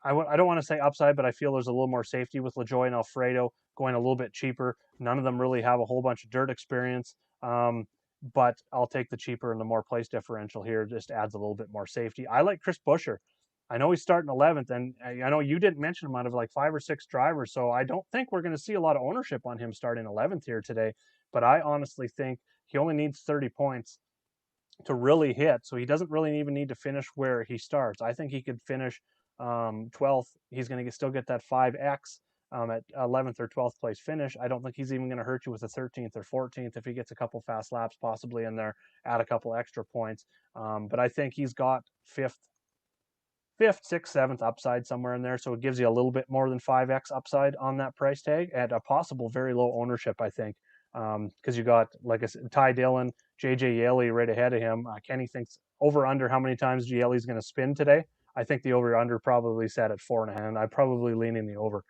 I don't want to say upside, but I feel there's a little more safety with LaJoy and Alfredo going a little bit cheaper. None of them really have a whole bunch of dirt experience, but I'll take the cheaper and the more place differential here. Just adds a little bit more safety. I like Chris Buescher. I know he's starting 11th, and I know you didn't mention him out of like 5 or 6 drivers, so I don't think we're going to see a lot of ownership on him starting 11th here today. But I honestly think he only needs 30 points to really hit. So he doesn't really even need to finish where he starts. I think he could finish 12th. He's going to still get that 5x at 11th or 12th place finish. I don't think he's even going to hurt you with a 13th or 14th if he gets a couple fast laps possibly in there, add a couple extra points. But I think he's got fifth, sixth, seventh upside somewhere in there. So it gives you a little bit more than 5x upside on that price tag at a possible very low ownership, I think. Because you got, like I said, Ty Dillon, JJ Yeley right ahead of him. Kenny thinks over under how many times Yeley's going to spin today. I think the over under probably set at 4.5. And I'm probably leaning the over.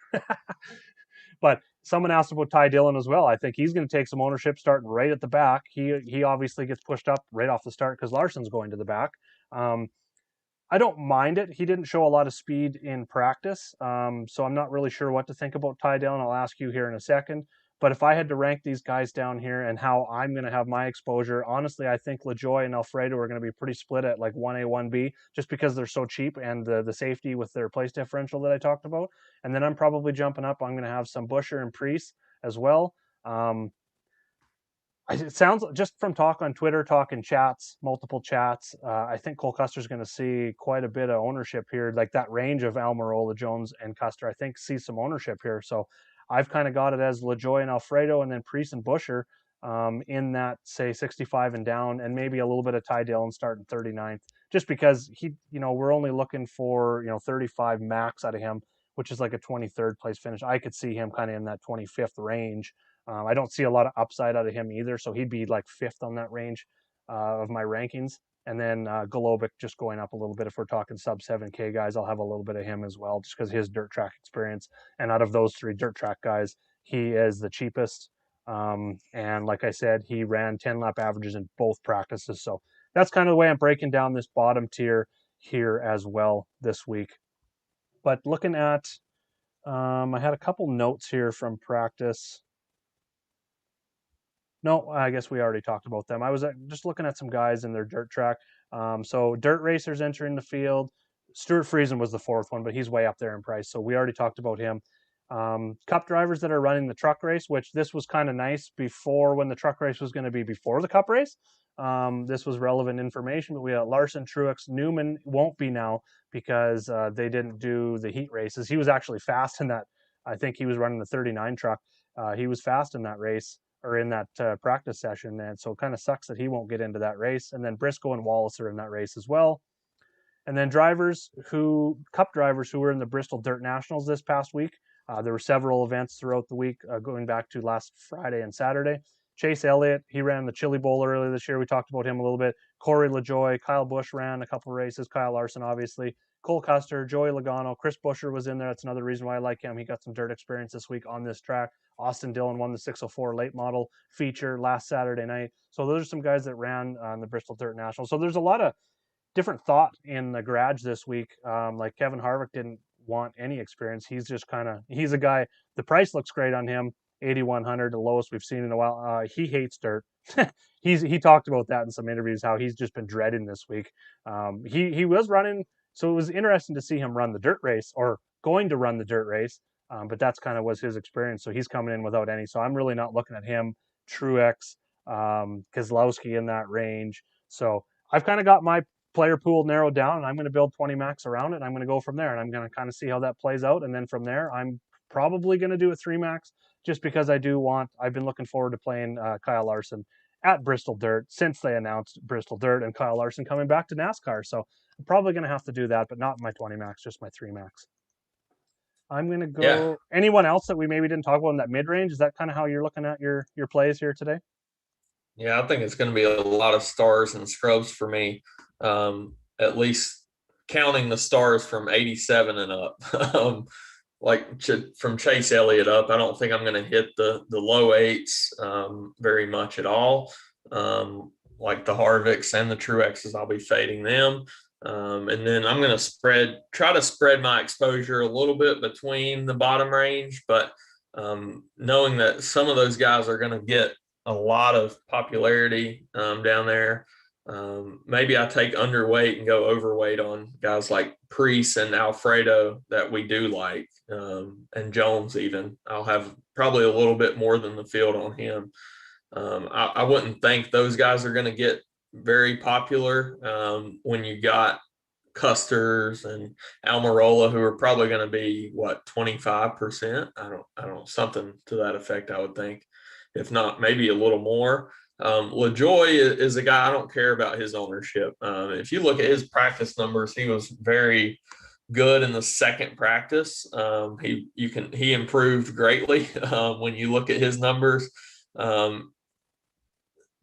But someone asked about Ty Dillon as well. I think he's going to take some ownership starting right at the back. He obviously gets pushed up right off the start because Larson's going to the back. I don't mind it. He didn't show a lot of speed in practice, so I'm not really sure what to think about Ty Dillon. I'll ask you here in a second. But if I had to rank these guys down here and how I'm going to have my exposure, honestly, I think LaJoy and Alfredo are going to be pretty split at like 1A, 1B, just because they're so cheap and the safety with their place differential that I talked about. And then I'm probably jumping up. I'm going to have some Buescher and Priest as well. It sounds just from talk on Twitter, talking chats, multiple chats. I think Cole Custer's going to see quite a bit of ownership here, like that range of Almirola, Jones, and Custer. I think sees some ownership here. So I've kind of got it as LaJoy and Alfredo, and then Priest and Buescher in that say 65 and down, and maybe a little bit of Ty Dillon starting 39th, just because we're only looking for 35 max out of him, which is like a 23rd place finish. I could see him kind of in that 25th range. I don't see a lot of upside out of him either, so he'd be like 5th on that range of my rankings. And then Golobic just going up a little bit. If we're talking sub 7K guys, I'll have a little bit of him as well, just because his dirt track experience. And out of those 3 dirt track guys, he is the cheapest. And like I said, he ran 10 lap averages in both practices. So that's kind of the way I'm breaking down this bottom tier here as well this week. But looking at, I had a couple notes here from practice. No, I guess we already talked about them. I was just looking at some guys in their dirt track. So dirt racers entering the field. Stuart Friesen was the 4th one, but he's way up there in price. So we already talked about him. Cup drivers that are running the truck race, which this was kind of nice before when the truck race was going to be before the cup race. This was relevant information, but we had Larson, Truex, Newman won't be now because they didn't do the heat races. He was actually fast in that. I think he was running the 39 truck. He was fast in that race or in that practice session. And so it kind of sucks that he won't get into that race. And then Briscoe and Wallace are in that race as well. And then cup drivers who were in the Bristol Dirt Nationals this past week. There were several events throughout the week going back to last Friday and Saturday. Chase Elliott, he ran the Chili Bowl earlier this year. We talked about him a little bit. Corey LaJoy, Kyle Busch ran a couple races. Kyle Larson, obviously. Cole Custer, Joey Logano, Chris Buescher was in there. That's another reason why I like him. He got some dirt experience this week on this track. Austin Dillon won the 604 late model feature last Saturday night. So those are some guys that ran on the Bristol Dirt National. So there's a lot of different thought in the garage this week. Like Kevin Harvick didn't want any experience. He's a guy, the price looks great on him. 8,100, the lowest we've seen in a while. He hates dirt. He talked about that in some interviews, how he's just been dreading this week. He was running, so it was interesting to see him run the dirt race or going to run the dirt race. But that's kind of was his experience. So he's coming in without any. So I'm really not looking at him, Truex, Keselowski in that range. So I've kind of got my player pool narrowed down, and I'm going to build 20 max around it. And I'm going to go from there, and I'm going to kind of see how that plays out. And then from there, I'm probably going to do a 3 max just because I've been looking forward to playing Kyle Larson at Bristol Dirt since they announced Bristol Dirt and Kyle Larson coming back to NASCAR. So I'm probably going to have to do that, but not my 20 max, just my 3 max. I'm going to go. Yeah. Anyone else that we maybe didn't talk about in that mid range? Is that kind of how you're looking at your plays here today? Yeah, I think it's going to be a lot of stars and scrubs for me, at least counting the stars from 87 and up. From Chase Elliott up. I don't think I'm going to hit the low eights very much at all. Like the Harvicks and the Truexes, I'll be fading them. And then I'm going to try to spread my exposure a little bit between the bottom range, but knowing that some of those guys are going to get a lot of popularity down there. Maybe I take underweight and go overweight on guys like Priest and Alfredo that we do like, and Jones even. I'll have probably a little bit more than the field on him. I wouldn't think those guys are going to get very popular when you got Custers and Almirola, who are probably going to be 25%. I don't something to that effect. I would think, if not maybe a little more. LaJoy is a guy I don't care about his ownership. If you look at his practice numbers, he was very good in the second practice. He improved greatly when you look at his numbers.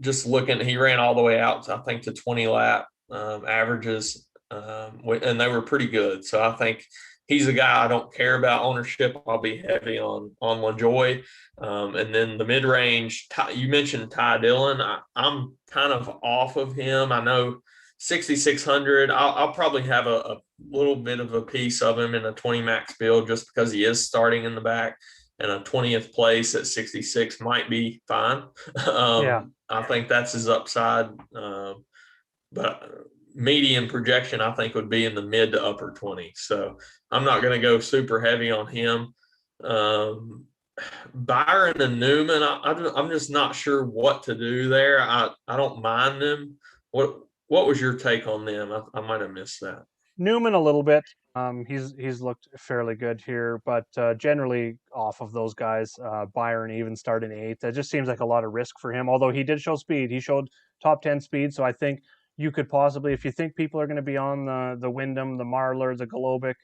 Just looking, he ran all the way out, I think, to 20 lap averages, and they were pretty good. So I think he's a guy I don't care about ownership. I'll be heavy on LaJoy. And then the mid-range, you mentioned Ty Dillon. I'm kind of off of him. I know 6,600. I'll probably have a little bit of a piece of him in a 20 max build just because he is starting in the back, and a 20th place at 66 might be fine. I think that's his upside. But median projection, I think, would be in the mid to upper 20s. So I'm not going to go super heavy on him. Byron and Newman, I'm just not sure what to do there. I don't mind them. What was your take on them? I might have missed that. Newman a little bit. He's looked fairly good here, but generally off of those guys. Byron even starting eighth. That just seems like a lot of risk for him. Although he did show speed, he showed top 10 speed. So I think you could possibly, if you think people are going to be on the Wyndham, the Marlar, the Golobic,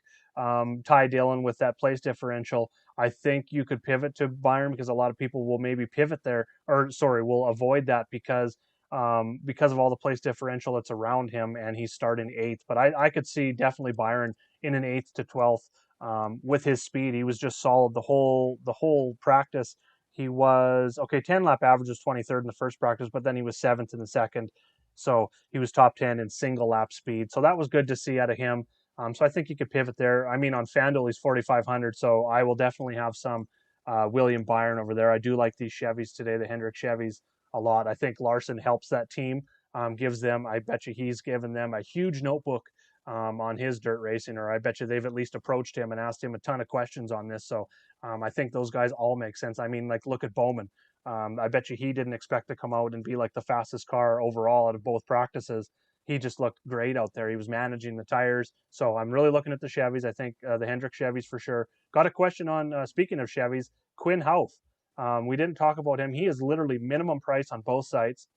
Ty Dillon with that place differential, I think you could pivot to Byron, because a lot of people will maybe pivot there, will avoid that because of all the place differential that's around him, and he's starting eighth. But I could see definitely Byron in an 8th to 12th with his speed. He was just solid the whole practice. He was 10 lap average was 23rd in the first practice, but then he was 7th in the second. So he was top 10 in single lap speed. So that was good to see out of him. So I think you could pivot there. I mean, on FanDuel, he's 4,500. So I will definitely have some William Byron over there. I do like these Chevys today, the Hendrick Chevys, a lot. I think Larson helps that team, gives them, I bet you he's given them a huge notebook on his dirt racing, or I bet you they've at least approached him and asked him a ton of questions on this. So I think those guys all make sense. I mean, like, look at Bowman. I bet you he didn't expect to come out and be like the fastest car overall out of both practices. He just looked great out there. He was managing the tires. So I'm really looking at the Chevys. I think the Hendrick Chevys for sure. Got a question on, speaking of Chevys, Quinn Houff. We didn't talk about him. He is literally minimum price on both sites,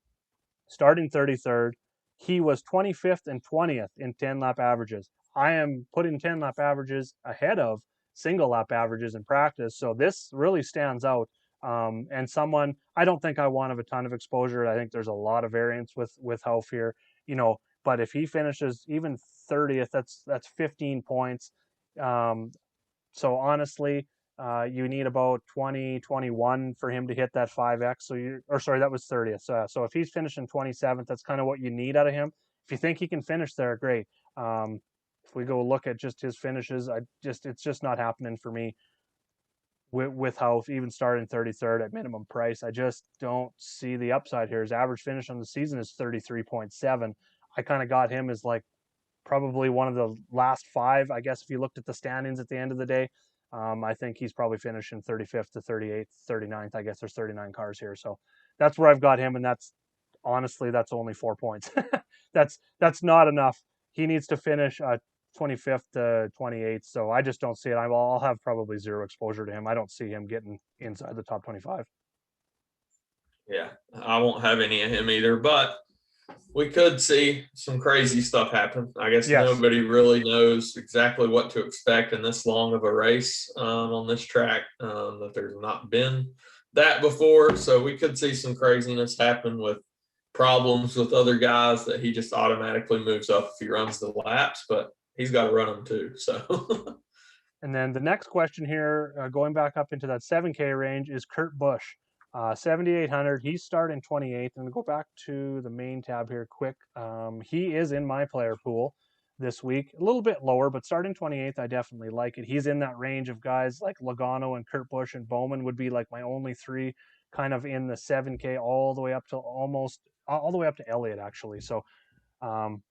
starting 33rd. He was 25th and 20th in 10 lap averages. I am putting 10 lap averages ahead of single lap averages in practice. So this really stands out. And someone, I don't think I want a ton of exposure. I think there's a lot of variance with Houff here, but if he finishes even 30th, that's 15 points. So honestly, you need about 20, 21 for him to hit that 5X. So that was 30th. So if he's finishing 27th, that's kind of what you need out of him. If you think he can finish there, great. If we go look at just his finishes, it's just not happening for me with Houff, even starting 33rd at minimum price. I just don't see the upside here. His average finish on the season is 33.7. I kind of got him as like probably one of the last 5, I guess, if you looked at the standings at the end of the day. I think he's probably finishing 35th to 38th, 39th. I guess there's 39 cars here. So that's where I've got him. And that's only 4 points. That's not enough. He needs to finish 25th to 28th. So I just don't see it. I'll have probably zero exposure to him. I don't see him getting inside the top 25. Yeah, I won't have any of him either, but we could see some crazy stuff happen. I guess Nobody really knows exactly what to expect in this long of a race on this track, that there's not been that before. So we could see some craziness happen with problems with other guys that he just automatically moves up if he runs the laps. But he's got to run them too. So And then the next question here, going back up into that 7K range, is Kurt Busch. 7,800. He's starting 28th. I'm going to go back to the main tab here quick. He is in my player pool this week. A little bit lower, but starting 28th, I definitely like it. He's in that range of guys like Logano and Kurt Busch and Bowman would be like my only three kind of in the 7K all the way up to almost all the way up to Elliott, actually. So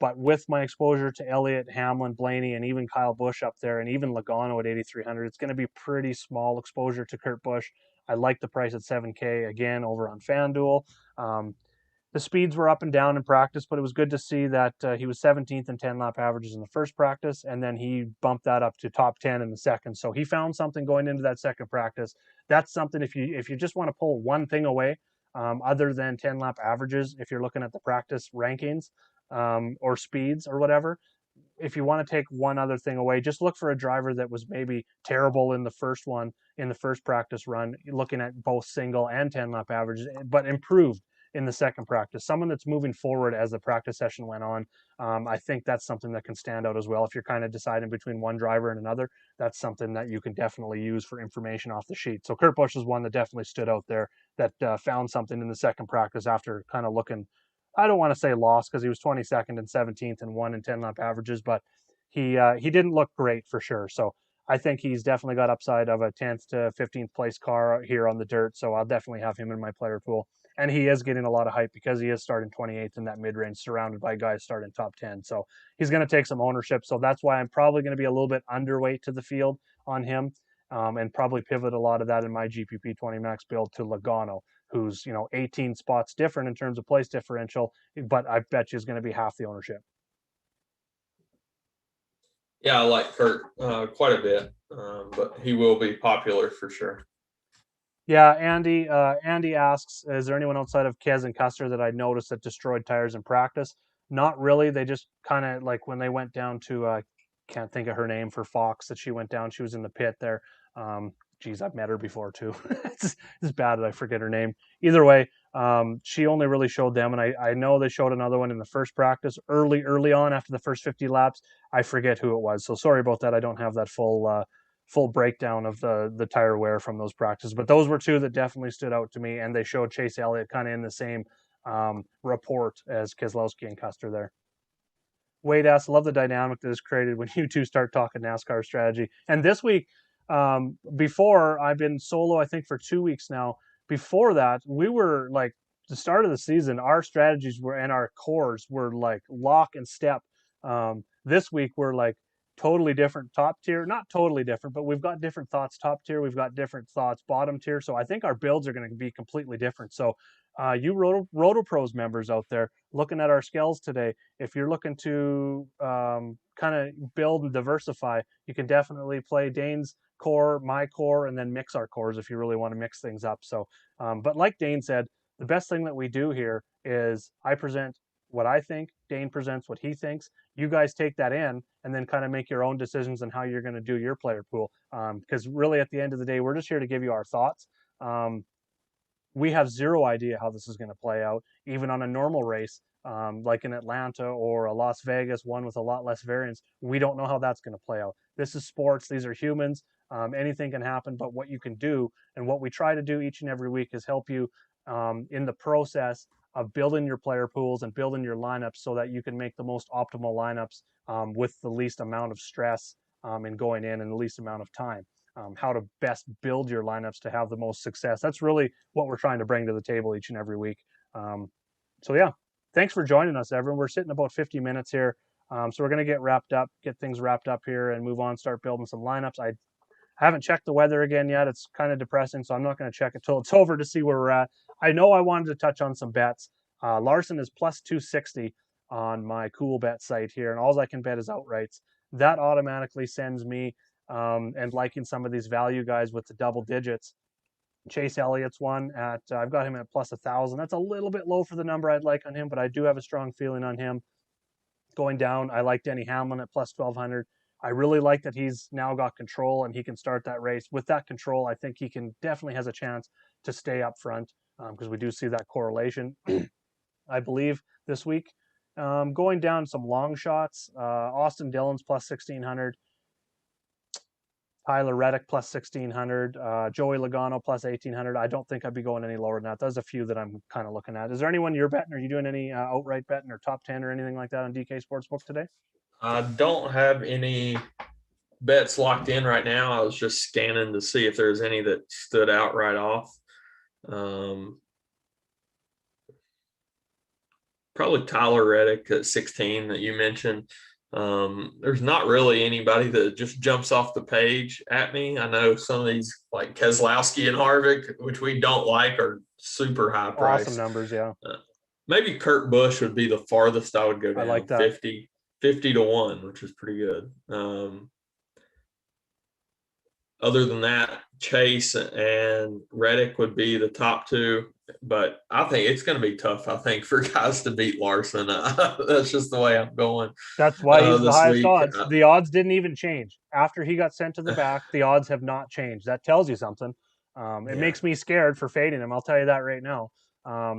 but with my exposure to Elliott, Hamlin, Blaney, and even Kyle Busch up there, and even Logano at 8,300, it's going to be pretty small exposure to Kurt Busch. I like the price at 7K again over on FanDuel. Um, the speeds were up and down in practice, but it was good to see that he was 17th in 10 lap averages in the first practice, and then he bumped that up to top 10 in the second. So he found something going into that second practice. That's something if you just want to pull one thing away, other than 10 lap averages, if you're looking at the practice rankings or speeds or whatever, if you want to take one other thing away, just look for a driver that was maybe terrible in the first one, in the first practice run, looking at both single and 10 lap averages, but improved in the second practice. Someone that's moving forward as the practice session went on. I think that's something that can stand out as well. If you're kind of deciding between one driver and another, that's something that you can definitely use for information off the sheet. So Kurt Busch is one that definitely stood out there that found something in the second practice after kind of looking, I don't want to say lost because he was 22nd and 17th and 1 in 10 lap averages, but he didn't look great for sure. So I think he's definitely got upside of a 10th to 15th place car here on the dirt. So I'll definitely have him in my player pool. And he is getting a lot of hype because he is starting 28th in that mid range, surrounded by guys starting top 10. So he's going to take some ownership. So that's why I'm probably going to be a little bit underweight to the field on him, and probably pivot a lot of that in my GPP 20 max build to Logano, who's 18 spots different in terms of place differential, but I bet you is going to be half the ownership. yeah, I like Kurt quite a bit, but he will be popular for sure. Yeah, Andy asks, is there anyone outside of Kez and Custer that I noticed that destroyed tires in practice? Not really. They just kind of like when they went down to can't think of her name for Fox that she went down. She was in the pit there. Geez, I've met her before too. it's bad that I forget her name. Either way, she only really showed them, and I know they showed another one in the first practice early on after the first 50 laps. I forget who it was, so sorry about that. I don't have that full breakdown of the tire wear from those practices. But those were two that definitely stood out to me, and they showed Chase Elliott kind of in the same report as Keselowski and Custer there. Wade asks, love the dynamic that is created when you two start talking NASCAR strategy. And this week, before I've been solo, I think for 2 weeks now. Before that, we were like the start of the season, our strategies were and our cores were like lock and step. This week we're like totally different top tier, not totally different, but we've got different thoughts top tier, we've got different thoughts bottom tier. So I think our builds are going to be completely different. So you Roto Pros members out there looking at our skills today, if you're looking to kind of build and diversify, you can definitely play Dane's core, my core, and then mix our cores if you really want to mix things up. So, but like Dane said, the best thing that we do here is I present what I think, Dane presents what he thinks. You guys take that in and then kind of make your own decisions on how you're going to do your player pool. Because really, at the end of the day, we're just here to give you our thoughts. We have zero idea how this is going to play out, even on a normal race, like in Atlanta or a Las Vegas, one with a lot less variance. We don't know how that's going to play out. This is sports. These are humans. Anything can happen, but what you can do and what we try to do each and every week is help you in the process of building your player pools and building your lineups so that you can make the most optimal lineups with the least amount of stress in going in and the least amount of time. How to best build your lineups to have the most success. That's really what we're trying to bring to the table each and every week. So yeah, thanks for joining us, everyone. We're sitting about 50 minutes here. So we're going to get things wrapped up here and move on, start building some lineups. I haven't checked the weather again yet. It's kind of depressing, so I'm not going to check it till it's over to see where we're at. I know I wanted to touch on some bets. Larson is plus 260 on my cool bet site here, and all I can bet is outrights. That automatically sends me and liking some of these value guys with the double digits. Chase Elliott's one at I've got him at plus 1,000. That's a little bit low for the number I'd like on him, but I do have a strong feeling on him. Going down, I like Denny Hamlin at plus 1,200. I really like that he's now got control and he can start that race. With that control, I think he can definitely has a chance to stay up front because we do see that correlation. I believe this week Going down some long shots, Austin Dillon's plus 1,600. Tyler Reddick plus 1,600, Joey Logano plus 1,800. I don't think I'd be going any lower than that. There's a few that I'm kind of looking at. Is there anyone you're betting? Are you doing any outright betting or top 10 or anything like that on DK Sportsbook today? I don't have any bets locked in right now. I was just scanning to see if there's any that stood out right off. Probably Tyler Reddick at 16 that you mentioned. There's not really anybody that just jumps off the page at me. I know some of these like Keselowski and Harvick, which we don't like, are super high priced. Awesome numbers, yeah. Maybe Kurt Busch would be the farthest I would go down. I like that. 50 to 1, which is pretty good. Other than that, Chase and Reddick would be the top two. But I think it's going to be tough, I think, for guys to beat Larson. That's just the way I'm going. That's why he's the highest week. odds. The odds didn't even change. After he got sent to the back, the odds have not changed. That tells you something. It makes me scared for fading him. I'll tell you that right now.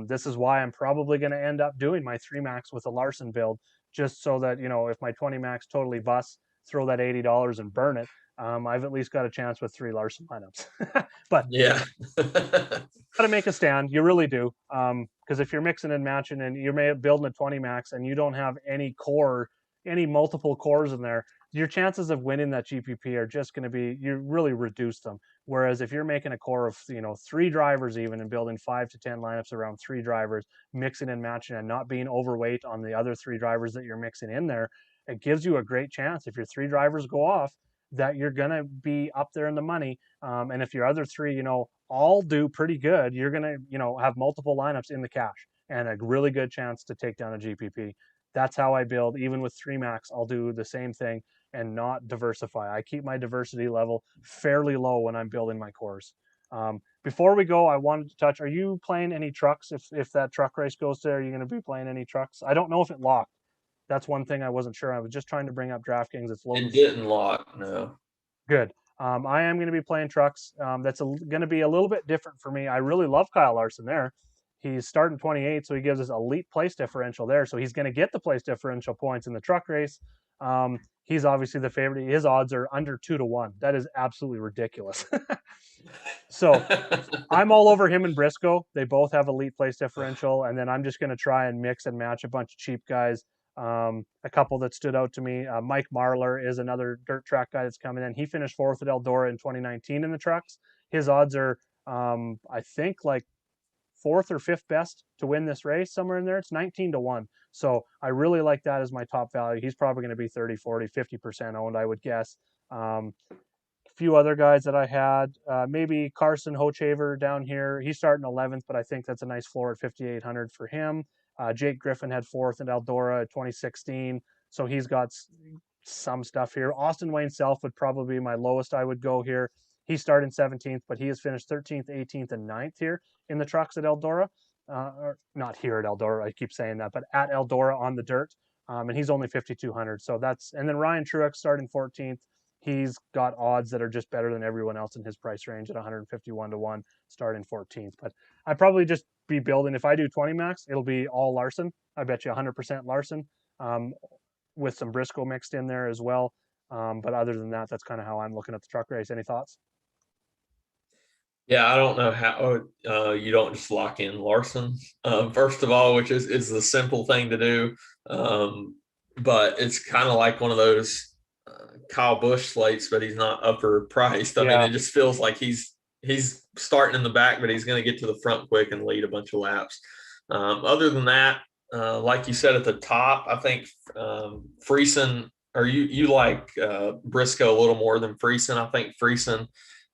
This is why I'm probably going to end up doing my 3 max with a Larson build, just so that, if my 20 max totally busts, throw that $80 and burn it. I've at least got a chance with 3 Larson lineups. But yeah, got to make a stand. You really do. Because if you're mixing and matching and you're building a 20 max and you don't have any multiple cores in there, your chances of winning that GPP are just going to be, you really reduce them. Whereas if you're making a core of 3 drivers even and building 5 to 10 lineups around 3 drivers, mixing and matching and not being overweight on the other 3 drivers that you're mixing in there, it gives you a great chance if your 3 drivers go off that you're going to be up there in the money. And if your other 3, all do pretty good, you're going to, have multiple lineups in the cash and a really good chance to take down a GPP. That's how I build. Even with 3 max, I'll do the same thing and not diversify. I keep my diversity level fairly low when I'm building my cores. Before we go, I wanted to touch, are you playing any trucks? If that truck race goes there, are you going to be playing any trucks? I don't know if it locked. That's one thing I wasn't sure. I was just trying to bring up DraftKings. It's loading. It didn't lock, no. Good. I am going to be playing trucks. That's going to be a little bit different for me. I really love Kyle Larson there. He's starting 28, so he gives us elite place differential there. So he's going to get the place differential points in the truck race. He's obviously the favorite. His odds are under 2 to 1. That is absolutely ridiculous. So I'm all over him and Briscoe. They both have elite place differential. And then I'm just going to try and mix and match a bunch of cheap guys. A couple that stood out to me. Mike Marlar is another dirt track guy that's coming in. He finished 4th at Eldora in 2019 in the trucks. His odds are, I think, like 4th or 5th best to win this race, somewhere in there. It's 19 to 1. So I really like that as my top value. He's probably going to be 30, 40, 50% owned, I would guess. A few other guys that I had, maybe Carson Hochaver down here. He's starting 11th, but I think that's a nice floor at 5,800 for him. Jake Griffin had 4th at Eldora 2016, so he's got some stuff here. Austin Wayne Self would probably be my lowest I would go here. He started 17th, but he has finished 13th, 18th, and 9th here in the trucks at Eldora. Or not here at Eldora, I keep saying that, but at Eldora on the dirt. And he's only 5,200. So and then Ryan Truex starting 14th. He's got odds that are just better than everyone else in his price range at 151 to 1, starting 14th. But I'd probably just be building, if I do 20 max, it'll be all Larson. I bet you 100% Larson, with some Briscoe mixed in there as well. But other than that, that's kind of how I'm looking at the truck race. Any thoughts? Yeah, I don't know how you don't just lock in Larson, first of all, which is the simple thing to do. But it's kind of like one of those Kyle Busch slates, but he's not upper priced. I mean, it just feels like he's starting in the back, but he's going to get to the front quick and lead a bunch of laps. Other than that, like you said at the top, I think Friesen, or you like Briscoe a little more than Friesen. I think Friesen,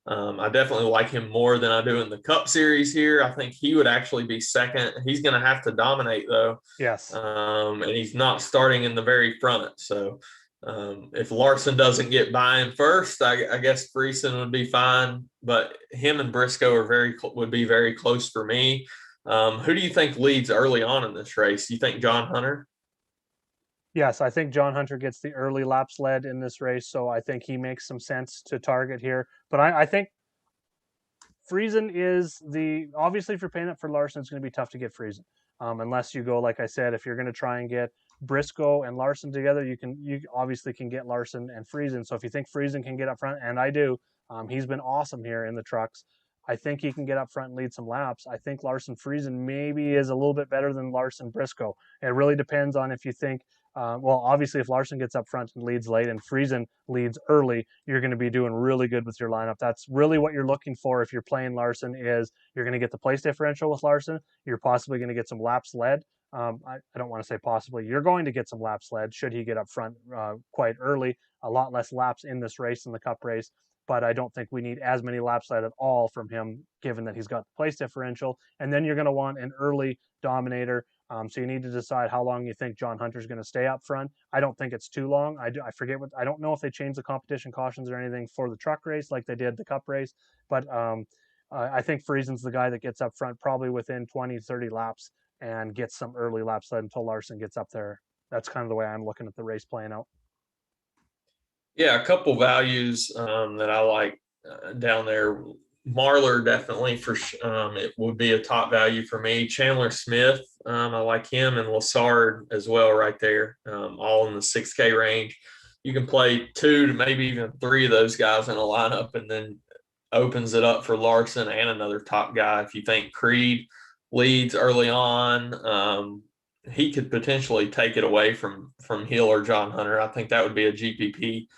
I definitely like him more than I do in the Cup Series here. I think he would actually be second. He's going to have to dominate, though. Yes. And he's not starting in the very front. So if Larson doesn't get by him first, I guess Friesen would be fine. But him and Briscoe would be very close for me. Who do you think leads early on in this race? You think John Hunter? Yes, I think John Hunter gets the early laps led in this race, so I think he makes some sense to target here. But I think Friesen is obviously if you're paying up for Larson, it's going to be tough to get Friesen. Unless you go, like I said, if you're going to try and get Briscoe and Larson together, you obviously can get Larson and Friesen. So if you think Friesen can get up front, and I do, he's been awesome here in the trucks. I think he can get up front and lead some laps. I think Larson Friesen maybe is a little bit better than Larson Briscoe. It really depends on if you think, well, obviously if Larson gets up front and leads late and Friesen leads early, you're going to be doing really good with your lineup. That's really what you're looking for if you're playing Larson. Is you're going to get the place differential with Larson. You're possibly going to get some laps led. I don't want to say possibly. You're going to get some laps led should he get up front quite early. A lot less laps in this race than the Cup race, but I don't think we need as many laps led at all from him, given that he's got the place differential. And then you're going to want an early Dominator. So you need to decide how long you think John Hunter's going to stay up front. I don't think it's too long. I forget what, I don't know if they changed the competition cautions or anything for the truck race like they did the Cup race, but I think Friesen's the guy that gets up front probably within 20, 30 laps and gets some early laps led until Larson gets up there. That's kind of the way I'm looking at the race playing out. Yeah, a couple values that I like down there. Marlar definitely it would be a top value for me. Chandler Smith, I like him, and Lassard as well, right there, all in the 6K range. You can play 2 to maybe even 3 of those guys in a lineup, and then opens it up for Larson and another top guy. If you think Creed leads early on, he could potentially take it away from Hill or John Hunter. I think that would be a GPP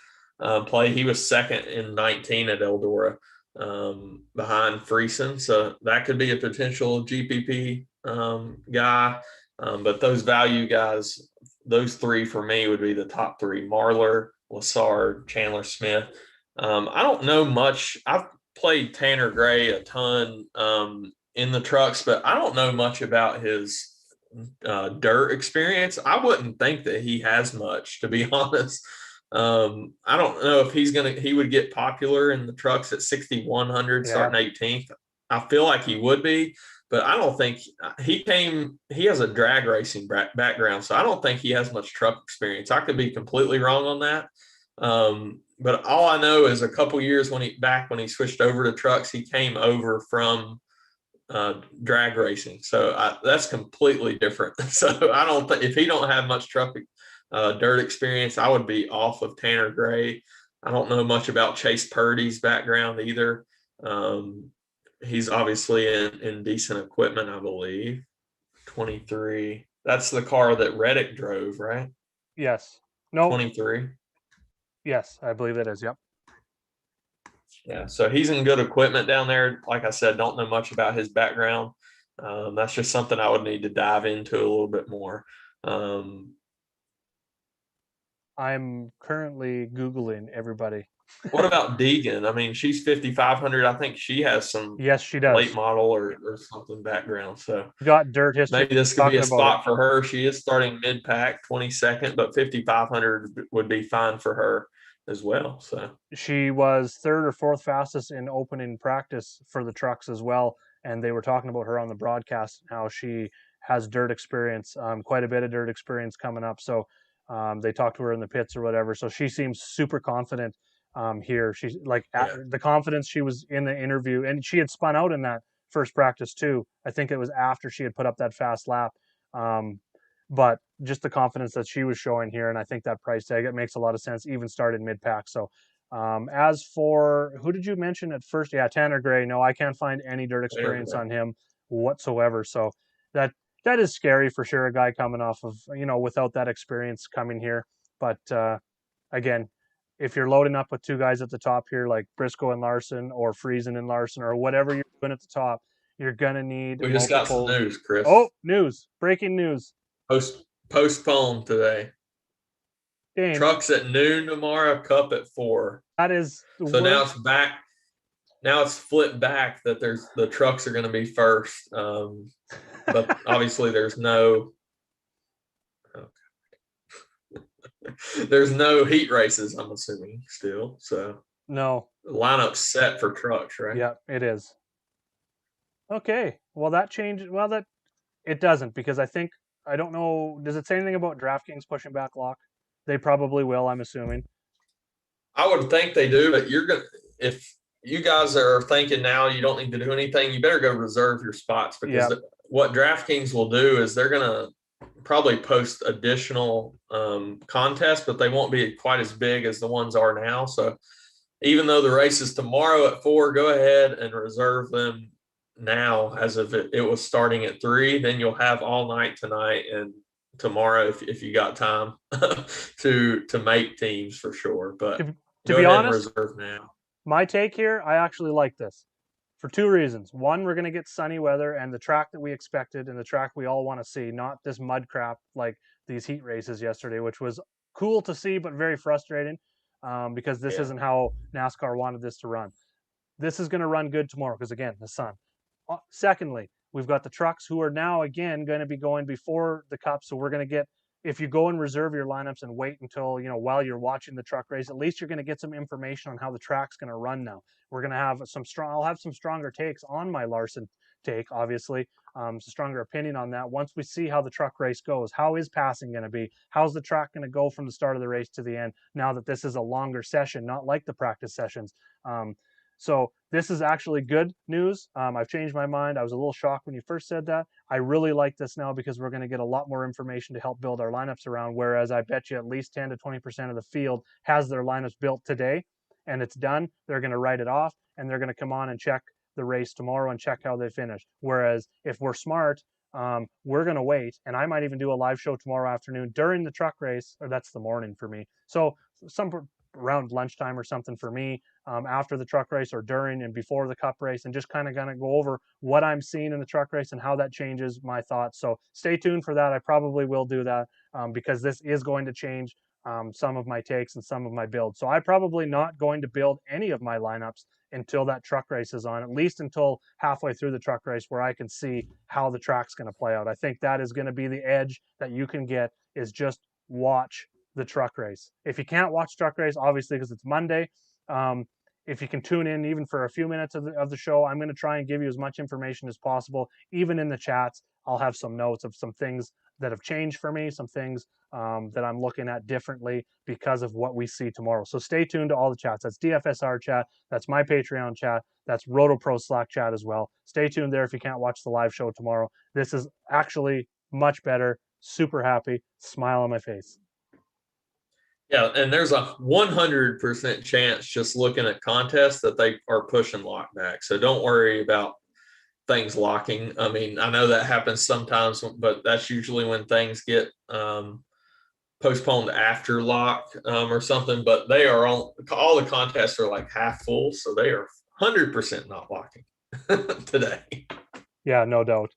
play. He was second in 19 at Eldora, behind Friesen, so that could be a potential GPP guy. But those value guys, those 3 for me would be the top 3: Marlar, Lassard, Chandler Smith. I don't know much. I've played Tanner Gray a ton in the trucks, but I don't know much about his dirt experience. I wouldn't think that he has much, to be honest. I don't know if he would get popular in the trucks at 6,100 starting 18th. I feel like he would be, but I don't think he has a drag racing background, so I don't think he has much truck experience. I could be completely wrong on that. But all I know is a couple years when he switched over to trucks, he came over from drag racing. So that's completely different. So I don't think, if he don't have much truck dirt experience, I would be off of Tanner Gray. I don't know much about Chase Purdy's background either. He's obviously in decent equipment, I believe. 23. That's the car that Reddick drove, right? Yes. No. 23. Yes, I believe it is. Yep. Yeah, so he's in good equipment down there. Like I said, don't know much about his background. That's just something I would need to dive into a little bit more. I'm currently Googling everybody. What about Deegan? I mean, she's 5,500. I think she has some she does. late model or something background. So got dirt history. Maybe this could be a spot for her. She is starting mid-pack, 22nd, but 5,500 would be fine for her as well. So she was 3rd or 4th fastest in opening practice for the trucks as well. And they were talking about her on the broadcast, how she has dirt experience, quite a bit of dirt experience coming up. So they talked to her in the pits or whatever. So she seems super confident here. She's like the confidence she was in the interview, and she had spun out in that first practice too. I think it was after she had put up that fast lap. But just the confidence that she was showing here, and I think that price tag, it makes a lot of sense, even started mid-pack. So as for, who did you mention at first? Yeah, Tanner Gray. No, I can't find any dirt experience on him whatsoever. So that is scary for sure, a guy coming off of, without that experience coming here. But again, if you're loading up with 2 guys at the top here, like Briscoe and Larson, or Friesen and Larson, or whatever you're doing at the top, you're going to need We just got some news, Chris. Oh, news. Breaking news. Postponed today. Dane. Trucks at noon tomorrow, Cup at 4. That is so now it's back. Now it's flipped back that the trucks are going to be first. But obviously there's no there's no heat races, I'm assuming, still. So no. The lineup's set for trucks, right? Yeah, it is. Okay. Well, that changes. Well, that it doesn't, because I don't know. Does it say anything about DraftKings pushing back lock? They probably will, I'm assuming. I would think they do, but if you guys are thinking now you don't need to do anything, you better go reserve your spots, because what DraftKings will do is they're going to probably post additional contests, but they won't be quite as big as the ones are now. So even though the race is tomorrow at 4, go ahead and reserve them now as if it was starting at 3. Then you'll have all night tonight and tomorrow if you got time to make teams for sure. But To go be ahead and honest, reserve now. my take here, I actually like this for two reasons. One, we're going to get sunny weather and the track that we expected and the track we all want to see, not this mud crap like these heat races yesterday, which was cool to see, but very frustrating because this Yeah. isn't how NASCAR wanted this to run. This is going to run good tomorrow because, again, the sun. Secondly, we've got the trucks who are now, again, going to be going before the Cup. So we're going to get, if you go and reserve your lineups and wait until, while you're watching the truck race, at least you're going to get some information on how the track's going to run now. We're going to have I'll have some stronger takes on my Larson take, obviously, some stronger opinion on that once we see how the truck race goes. How is passing going to be? How's the track going to go from the start of the race to the end now that this is a longer session, not like the practice sessions? So this is actually good news. I've changed my mind. I was a little shocked when you first said that. I really like this now because we're going to get a lot more information to help build our lineups around. Whereas I bet you at least 10 to 20% of the field has their lineups built today and it's done. They're going to write it off and they're going to come on and check the race tomorrow and check how they finish. Whereas if we're smart, we're going to wait. And I might even do a live show tomorrow afternoon during the truck race, or that's the morning for me. So some around lunchtime or something for me after the truck race or during and before the Cup race, and just kind of gonna go over what I'm seeing in the truck race and how that changes my thoughts. So stay tuned for that. I probably will do that because this is going to change some of my takes and some of my builds. So I'm probably not going to build any of my lineups until that truck race is on, at least until halfway through the truck race where I can see how the track's going to play out. I think that is going to be the edge that you can get, is just watch the truck race. If you can't watch truck race, obviously because it's Monday, if you can tune in even for a few minutes of the show, I'm going to try and give you as much information as possible. Even in the chats, I'll have some notes of some things that have changed for me, some things that I'm looking at differently because of what we see tomorrow. So stay tuned to all the chats. That's DFSR chat. That's my Patreon chat. That's RotoPro Slack chat as well. Stay tuned there if you can't watch the live show tomorrow. This is actually much better. Super happy. Smile on my face. Yeah, and there's a 100% chance just looking at contests that they are pushing lock back. So don't worry about things locking. I mean, I know that happens sometimes, but that's usually when things get postponed after lock or something. But they are all the contests are like half full, so they are 100% not locking today. Yeah, no doubt.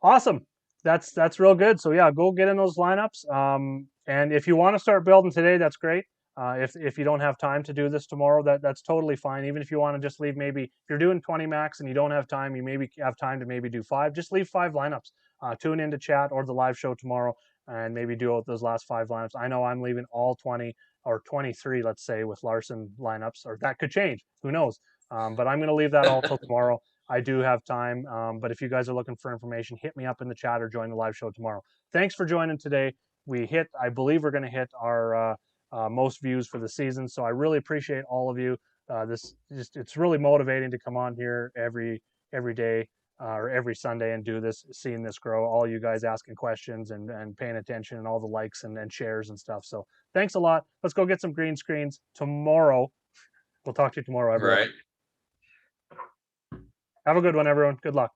Awesome. That's real good. So yeah, go get in those lineups. And if you want to start building today, that's great. If you don't have time to do this tomorrow, that's totally fine. Even if you want to just leave, maybe if you're doing 20 max and you don't have time, you maybe have time to maybe do 5. Just leave 5 lineups. Tune into chat or the live show tomorrow and maybe do those last 5 lineups. I know I'm leaving all 20 or 23, let's say, with Larson lineups, or that could change. Who knows? But I'm going to leave that all till tomorrow. I do have time, but if you guys are looking for information, hit me up in the chat or join the live show tomorrow. Thanks for joining today. I believe we're going to hit our most views for the season, so I really appreciate all of you. It's really motivating to come on here every day or every Sunday and do this, seeing this grow. All you guys asking questions and paying attention and all the likes and shares and stuff. So thanks a lot. Let's go get some green screens tomorrow. We'll talk to you tomorrow, everyone. Right. Have a good one, everyone. Good luck.